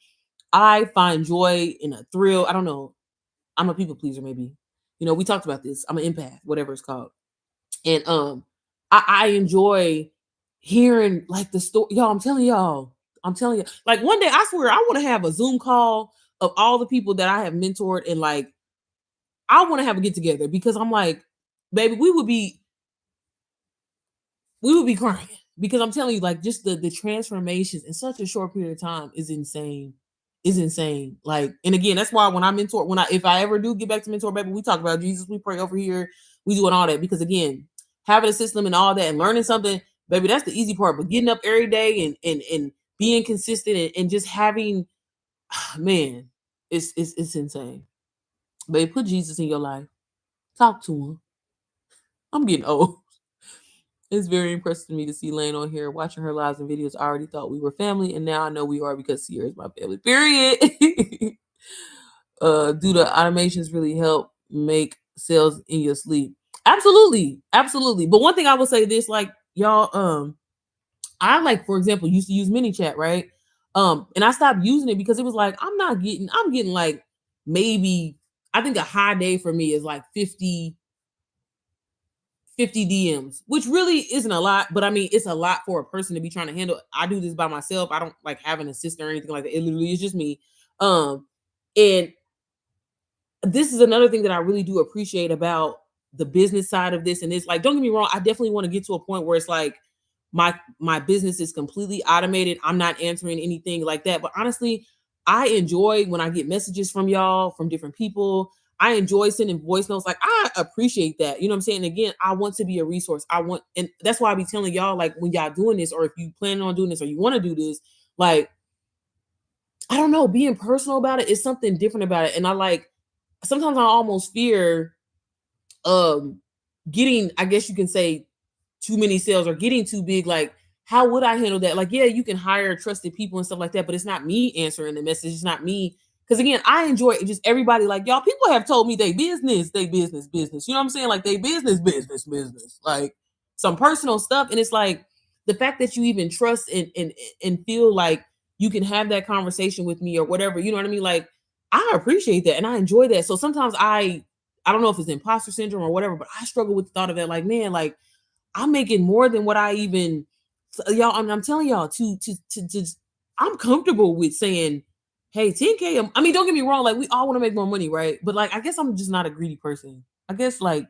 I find joy in a thrill. I don't know. I'm a people pleaser, maybe. You know, we talked about this. I'm an empath, whatever it's called. And I enjoy hearing like the story. Y'all, I'm telling you, like one day I swear I want to have a Zoom call of all the people that I have mentored and like I want to have a get together because I'm like, baby, we would be crying because I'm telling you, like, just the transformations in such a short period of time is insane. Is insane. Like, and again, that's why when I mentor, if I ever do get back to mentor, baby, we talk about Jesus, we pray over here, we doing all that because again, having a system and all that and learning something, baby, that's the easy part. But getting up every day and being consistent and just having, man, it's insane. Baby, put Jesus in your life. Talk to him. I'm getting old. It's very impressive to me to see Lane on here watching her lives and videos. I already thought we were family, and now I know we are because Sierra is my family. Period. Do the automations really help make sales in your sleep? Absolutely, absolutely. But one thing I will say this, like y'all, I like, for example, used to use ManyChat, right? And I stopped using it because it was like I'm getting like maybe I think a high day for me is like 50 DMs, which really isn't a lot, but I mean, it's a lot for a person to be trying to handle. I do this by myself. I don't like have an assistant or anything like that. It literally is just me. And this is another thing that I really do appreciate about the business side of this. And it's like, don't get me wrong, I definitely want to get to a point where it's like my business is completely automated. I'm not answering anything like that. But honestly, I enjoy when I get messages from y'all, from different people. I enjoy sending voice notes. Like I appreciate that. You know what I'm saying? And again, I want to be a resource. And that's why I be telling y'all, like when y'all doing this, or if you plan on doing this or you want to do this, like, I don't know, being personal about it is something different about it. And I like sometimes I almost fear getting, I guess you can say, too many sales or getting too big. Like, how would I handle that? Like, yeah, you can hire trusted people and stuff like that, but it's not me answering the message. It's not me. Because again, I enjoy it. Just everybody, like y'all, people have told me they business. You know what I'm saying? Like they business. Like some personal stuff. And it's like the fact that you even trust and feel like you can have that conversation with me or whatever. You know what I mean? Like I appreciate that and I enjoy that. So sometimes I don't know if it's imposter syndrome or whatever, but I struggle with the thought of that. Like, man, like I'm making more than what I even y'all. I'm telling y'all to I'm comfortable with saying, hey, 10K. I mean, don't get me wrong. Like we all want to make more money, right? But like, I guess I'm just not a greedy person. I guess like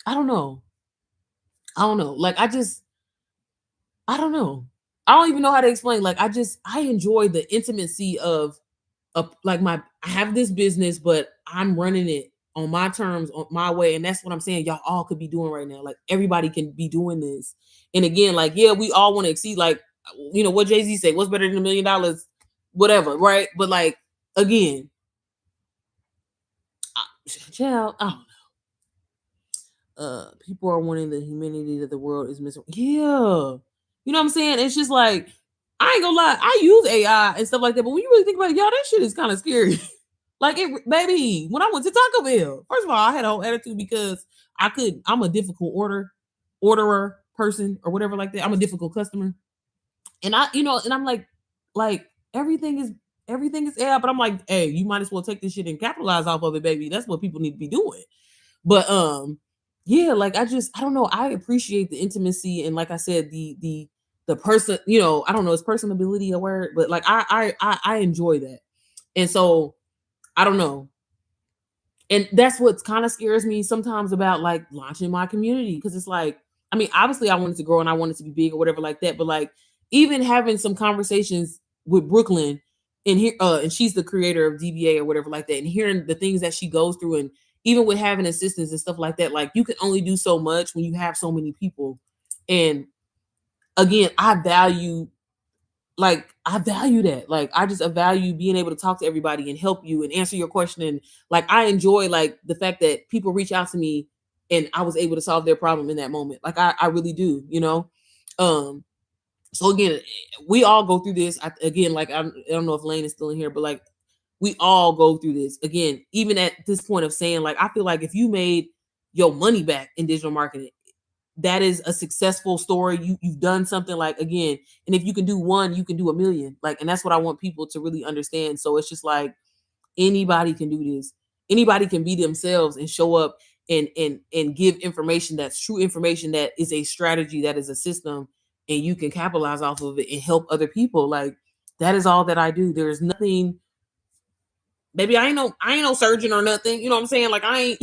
I don't know. I don't know. Like I don't know. I don't even know how to explain. Like I enjoy the intimacy of like I have this business, but I'm running it on my terms, on my way. And that's what I'm saying. Y'all all could be doing right now. Like everybody can be doing this. And again, like, yeah, we all want to exceed, like, you know, what Jay-Z say, what's better than $1 million, whatever. Right. But like, again, child, I don't know. People are wanting the humanity that the world is missing. Yeah. You know what I'm saying? It's just like, I ain't gonna lie. I use AI and stuff like that. But when you really think about it, y'all, that shit is kind of scary. Like it, baby. When I went to Taco Bell, first of all, I had a whole attitude because I'm a difficult orderer person or whatever like that. I'm a difficult customer, and and I'm like everything is air, but I'm like, hey, you might as well take this shit and capitalize off of it, baby. That's what people need to be doing. But yeah, like I don't know. I appreciate the intimacy and like I said, the person, I don't know, it's personability a word, but like I enjoy that. And so I don't know. And that's what kind of scares me sometimes about like launching my community because it's like, I mean, obviously I wanted to grow and I wanted to be big or whatever like that, but like even having some conversations with Brooklyn and here and she's the creator of DBA or whatever like that, and hearing the things that she goes through, and even with having assistants and stuff like that, like you can only do so much when you have so many people. And again, I value that. Like I just value being able to talk to everybody and help you and answer your question. And like I enjoy like the fact that people reach out to me and I was able to solve their problem in that moment. Like I really do. Um, so again, we all go through this. Again, like I don't know if Lane is still in here, but like we all go through this. Again, even at this point of saying, like, I feel like if you made your money back in digital marketing, that is a successful story. You've done something, like, again, and if you can do one, you can do a million. Like, and that's what I want people to really understand. So it's just like anybody can do this. Anybody can be themselves and show up and give information that's true information, that is a strategy, that is a system, and you can capitalize off of it and help other people. Like that is all that I do. There's nothing, baby. I ain't no surgeon or nothing. You know what I'm saying? Like I ain't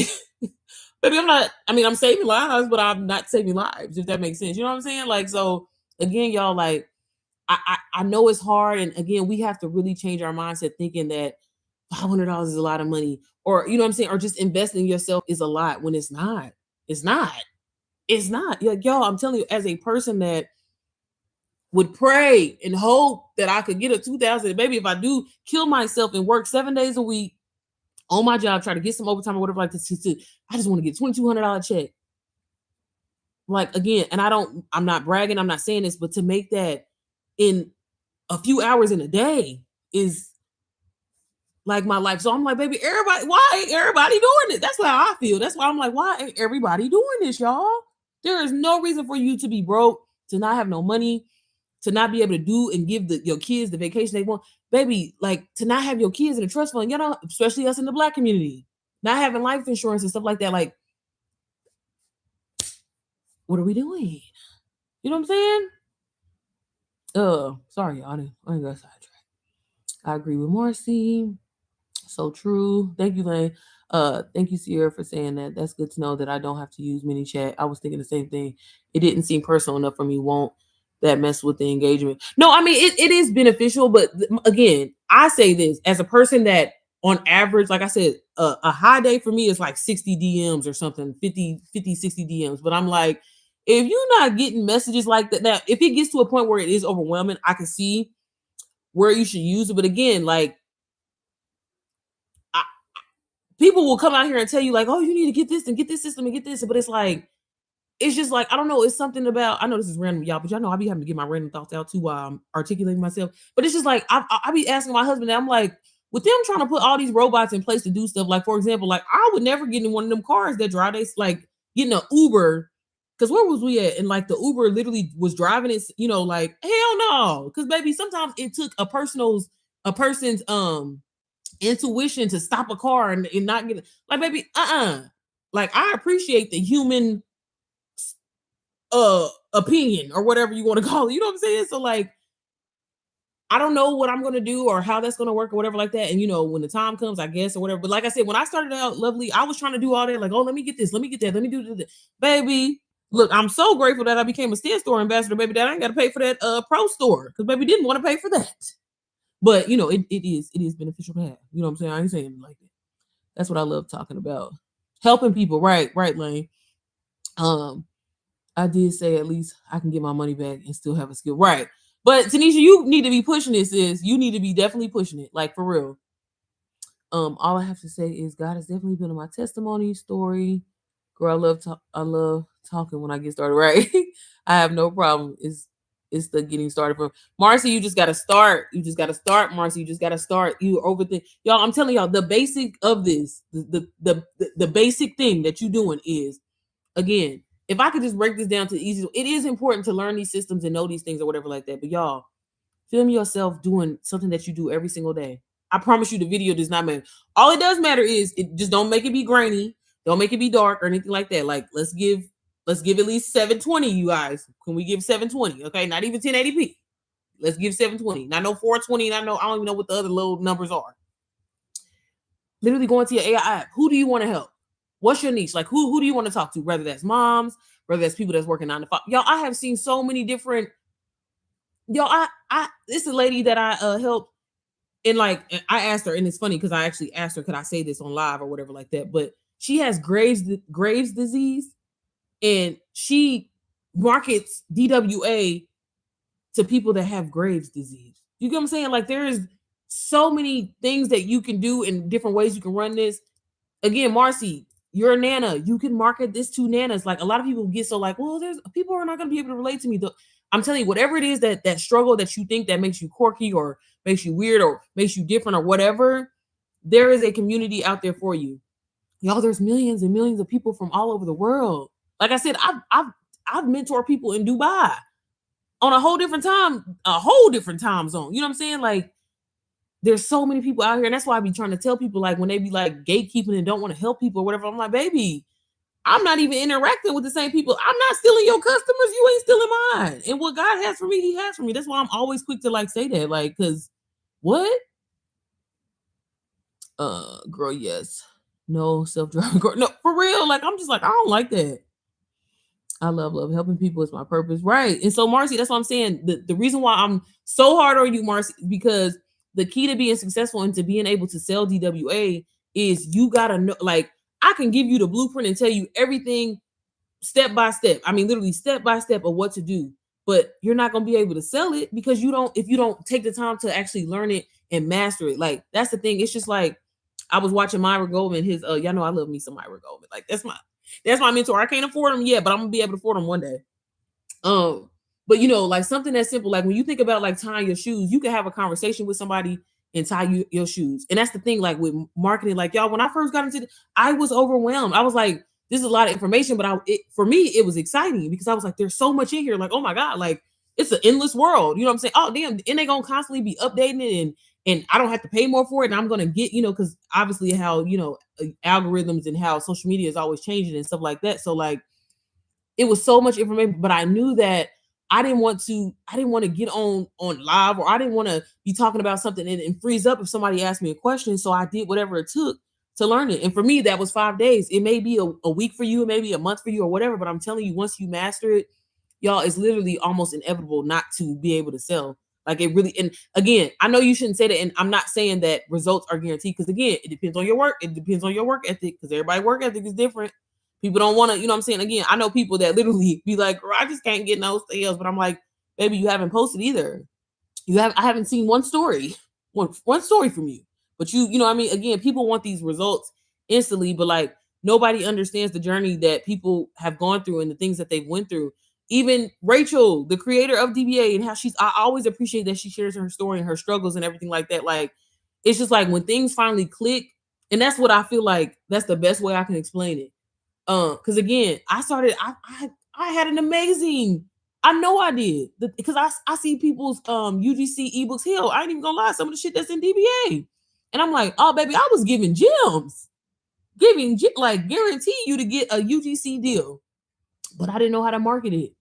baby, I'm not, I mean, I'm saving lives, but I'm not saving lives, if that makes sense. You know what I'm saying? Like, so again, y'all, like, I know it's hard. And again, we have to really change our mindset thinking that $500 is a lot of money, or, you know what I'm saying? Or just investing in yourself is a lot when it's not. It's not. It's not. Like, y'all, I'm telling you, as a person that would pray and hope that I could get a 2,000, maybe if I do kill myself and work 7 days a week on my job, try to get some overtime or whatever like this. I just want to get $2,200 check. Like again, and I'm not bragging, I'm not saying this, but to make that in a few hours in a day is like my life. So I'm like, baby, everybody, why ain't everybody doing it? That's how I feel. That's why I'm like, why ain't everybody doing this, y'all? There is no reason for you to be broke, to not have no money, to not be able to do and give your kids the vacation they want, baby. Like to not have your kids in a trust fund, especially us in the Black community, not having life insurance and stuff like that. Like, what are we doing? You know what I'm saying? Sorry, y'all. I got sidetracked. I agree with Marcy. So true. Thank you, Lane. Thank you, Sierra, for saying that. That's good to know that I don't have to use mini chat. I was thinking the same thing. It didn't seem personal enough for me. Won't that mess with the engagement? No, I mean it is beneficial, but again, I say this as a person that on average, like I said, a high day for me is like 60 DMs or something, 60 DMs. But I'm like, if you're not getting messages like that, now if it gets to a point where it is overwhelming, I can see where you should use it. But again, like I, people will come out here and tell you like, oh, you need to get this and get this system and get this, but it's like, it's just like, I don't know, it's something about, I know this is random, y'all, but y'all know I be having to get my random thoughts out too while I'm articulating myself. But it's just like I be asking my husband, and I'm like, with them trying to put all these robots in place to do stuff, like for example, like I would never get in one of them cars that drive, they like getting an Uber. Because where was we at? And like the Uber literally was driving it, like hell no. Because baby, sometimes it took a person's intuition to stop a car and not get, like, baby, like I appreciate the human opinion or whatever you want to call it. You know what I'm saying? So like I don't know what I'm gonna do or how that's gonna work or whatever like that. And when the time comes, I guess, or whatever. But like I said, when I started out, lovely, I was trying to do all that, like, oh, let me get this, let me get that, let me do this. Baby, look, I'm so grateful that I became a Stand Store ambassador, baby, that I ain't gotta pay for that pro store. Because baby didn't want to pay for that. But it is beneficial to have. You know what I'm saying? I ain't saying it like that. That's what I love talking about. Helping people. Right, Lane. I did say at least I can get my money back and still have a skill. Right. But Tanisha, you need to be pushing this. You need to be definitely pushing it. Like for real. All I have to say is God has definitely been in my testimony story. Girl, I love talking when I get started, right? I have no problem. It's the getting started from Marcy. You just gotta start. You just gotta start, Marcy. You just gotta start. You overthink, y'all. I'm telling y'all, the basic of this, the basic thing that you doing is, again, if I could just break this down to the easy, it is important to learn these systems and know these things or whatever like that. But y'all, film yourself doing something that you do every single day. I promise you, the video does not matter. All it does matter is it just don't make it be grainy, don't make it be dark or anything like that. Like let's give at least 720, you guys. Can we give 720? Okay, not even 1080p. Let's give 720. Not no 420. And I don't even know what the other little numbers are. Literally go into your AI app. Who do you want to help? What's your niche? Like who do you want to talk to? Whether that's moms, whether that's people that's working 9 to 5. Y'all, I have seen so many different. Yo, this is a lady that I helped, and like I asked her, and it's funny because I actually asked her, could I say this on live or whatever like that? But she has Graves disease, and she markets DWA to people that have Graves disease. You get what I'm saying? Like there is so many things that you can do in different ways you can run this. Again, Marcy, you're a nana. You can market this to nanas. Like a lot of people get so like, well, there's people are not going to be able to relate to me. I'm telling you, whatever it is that struggle that you think that makes you quirky or makes you weird or makes you different or whatever, there is a community out there for you. Y'all, there's millions and millions of people from all over the world. Like I said, I've mentored people in Dubai on a whole different time zone. You know what I'm saying? Like there's so many people out here, and that's why I be trying to tell people, like when they be like gatekeeping and don't want to help people or whatever, I'm like, baby, I'm not even interacting with the same people. I'm not stealing your customers. You ain't stealing mine. And what God has for me, he has for me. That's why I'm always quick to like say that. Like, cause what? Girl, yes. No self-driving car. No, for real. Like, I'm just like, I don't like that. I love helping people is my purpose. Right. And so, Marcy, that's what I'm saying. The reason why I'm so hard on you, Marcy, because the key to being successful and to being able to sell DWA is you gotta know, like, I can give you the blueprint and tell you everything step by step. I mean, literally step by step of what to do. But you're not gonna be able to sell it because if you don't take the time to actually learn it and master it. Like, that's the thing. It's just like I was watching Myra Goldman, his y'all know I love me some Myra Goldman. Like that's my mentor. I can't afford them yet, but I'm gonna be able to afford them one day. But like something that's simple, like when you think about like tying your shoes, you can have a conversation with somebody and tie your shoes. And that's the thing, like with marketing, like y'all, when I first got into I was overwhelmed. I was like, this is a lot of information, but for me, it was exciting because I was like, there's so much in here. Like, oh my God, like it's an endless world. You know what I'm saying? Oh, damn. And they gonna constantly be updating it and I don't have to pay more for it. And I'm gonna get, because obviously how, algorithms and how social media is always changing and stuff like that. So like it was so much information, but I knew that I didn't want to get on live, or I didn't want to be talking about something and freeze up if somebody asked me a question. So I did whatever it took to learn it. And for me, that was 5 days. It may be a week for you, it may be a month for you or whatever, but I'm telling you, once you master it, y'all, it's literally almost inevitable not to be able to sell. Like it really, and again, I know you shouldn't say that, and I'm not saying that results are guaranteed, because again, it depends on your work. It depends on your work ethic, because everybody's work ethic is different. People don't want to, you know what I'm saying? Again, I know people that literally be like, I just can't get no sales, but I'm like, baby, you haven't posted either. I haven't seen one story from you. But you know what I mean? Again, people want these results instantly, but like nobody understands the journey that people have gone through and the things that they've went through. Even Rachel, the creator of DBA, and how I always appreciate that she shares her story and her struggles and everything like that. Like, it's just like when things finally click, and that's what I feel like that's the best way I can explain it. Because again, I had an amazing, I know I did, because I see people's UGC ebooks hell. I ain't even gonna lie, some of the shit that's in DBA. And I'm like, oh baby, I was giving gems. Like guarantee you to get a UGC deal. But I didn't know how to market it.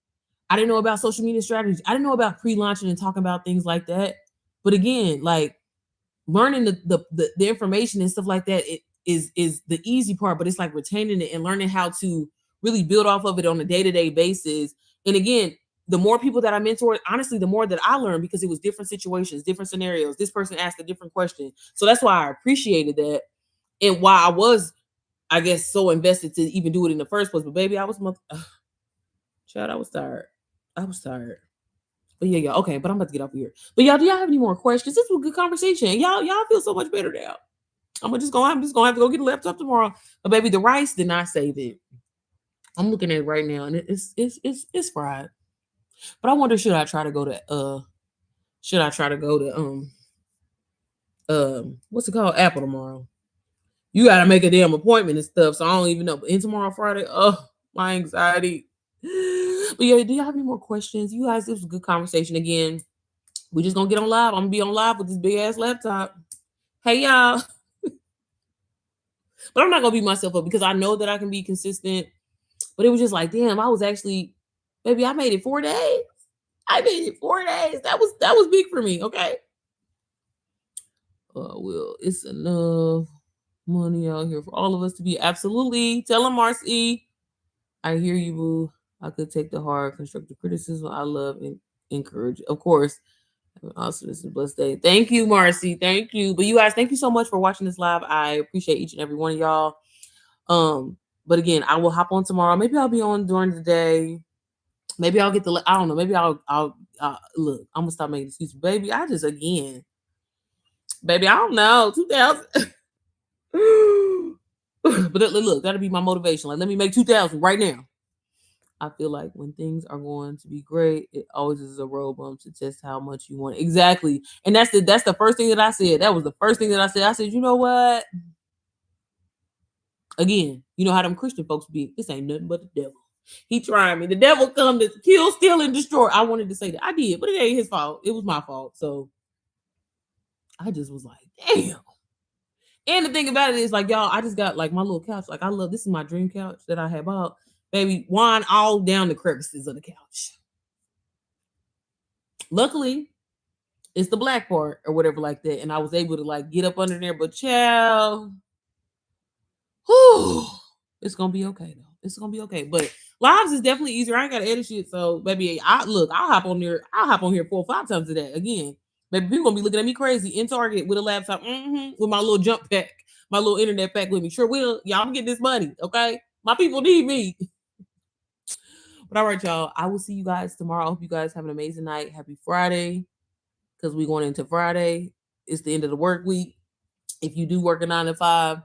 I didn't know about social media strategies. I didn't know about pre-launching and talking about things like that. But again, like learning the information and stuff like that, it is the easy part, but it's like retaining it and learning how to really build off of it on a day-to-day basis. And again, the more people that I mentored, honestly, the more that I learned, because it was different situations, different scenarios. This person asked a different question. So that's why I appreciated that, and why I was, I guess, so invested to even do it in the first place. But baby, I was child, I was tired. But yeah, okay. But I'm about to get off of here. But y'all, do y'all have any more questions? This was a good conversation. Y'all feel so much better now. I'm just gonna have to go get a laptop tomorrow. But baby, the rice did not save it. I'm looking at it right now, and it's fried. But I wonder, should I try to go to what's it called, Apple tomorrow? You gotta make a damn appointment and stuff, so I don't even know. But in tomorrow Friday, oh, my anxiety. But yeah, do y'all have any more questions? You guys, this was a good conversation again. We just gonna get on live. I'm gonna be on live with this big ass laptop. Hey y'all. But I'm not gonna beat myself up because I know that I can be consistent. But it was just like, damn, I was actually, baby, I made it 4 days. I made it 4 days. That was big for me. Okay. Well, it's enough money out here for all of us to be absolutely. Tell him, Marcy. I hear you, boo. I could take the hard constructive criticism. I love and encourage. Of course. Also, this is a blessed day. Thank you, Marcy. Thank you. But you guys, thank you so much for watching this live. I appreciate each and every one of y'all. But again, I will hop on tomorrow. Maybe I'll be on during the day. Maybe I'll get I don't know. Maybe I'll look. I'm gonna stop making excuses, baby. Baby, I don't know. 2000. But look, that'll be my motivation. Like, let me make 2,000 right now. I feel like when things are going to be great, it always is a road bump to test how much you want. Exactly. And that's the first thing that I said. That was the first thing that I said. I said, you know what? Again, you know how them Christian folks be. This ain't nothing but the devil. He trying me. The devil come to kill, steal, and destroy. I wanted to say that. I did, but it ain't his fault. It was my fault. So I just was like, damn. And the thing about it is, like, y'all, I just got like my little couch. Like, I love this is my dream couch that I have bought. Baby, wine all down the crevices of the couch. Luckily, it's the black part or whatever like that. And I was able to like get up under there, but child, whew, it's gonna be okay though. It's gonna be okay. But lives is definitely easier. I ain't gotta edit shit. So baby, I'll hop on there. I'll hop on here 4 or 5 times a day. Again, baby, people gonna be looking at me crazy in Target with a laptop, with my little jump pack, my little internet pack with me. Sure will. Y'all, I'm getting this money, okay? My people need me. But all right, y'all. I will see you guys tomorrow. I hope you guys have an amazing night. Happy Friday. Because we're going into Friday. It's the end of the work week. If you do work a 9 to 5.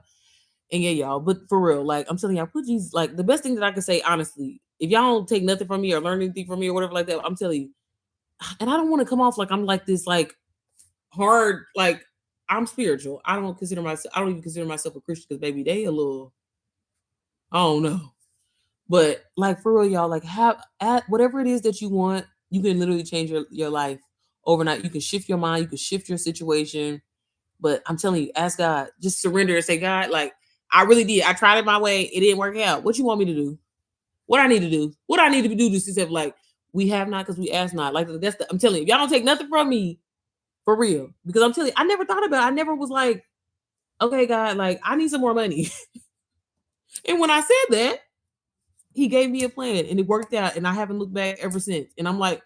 And yeah, y'all, but for real, like I'm telling y'all, put Jesus, like the best thing that I can say, honestly, if y'all don't take nothing from me or learn anything from me or whatever like that, I'm telling you, and I don't want to come off like I'm like this, like hard, like I'm spiritual. I don't even consider myself a Christian because baby, they a little, I don't know. But like for real, y'all, like have at whatever it is that you want, you can literally change your life overnight. You can shift your mind, you can shift your situation. But I'm telling you, ask God, just surrender and say, God, like I really did. I tried it my way. It didn't work out. What you want me to do? What I need to do? What I need to do to see if like we have not because we ask not. Like I'm telling you, if y'all don't take nothing from me, for real. Because I'm telling you, I never thought about it. I never was like, okay, God, like I need some more money. And when I said that, he gave me a plan and it worked out. And I haven't looked back ever since. And I'm like,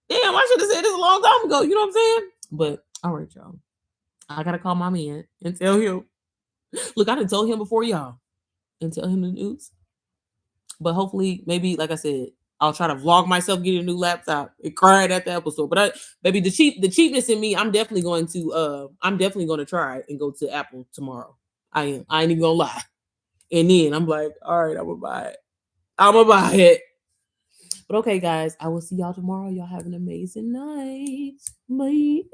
damn, I should have said this a long time ago. You know what I'm saying? But all right, y'all. I gotta call my man and tell him. Look, I didn't tell him before y'all and tell him the news. But hopefully, maybe like I said, I'll try to vlog myself getting a new laptop and crying at the Apple store. But baby, the cheapness in me, I'm definitely going to try and go to Apple tomorrow. I am. I ain't even gonna lie. And then I'm like, all right, I'm gonna buy it. I'm gonna buy it. But okay, guys, I will see y'all tomorrow. Y'all have an amazing night. Bye.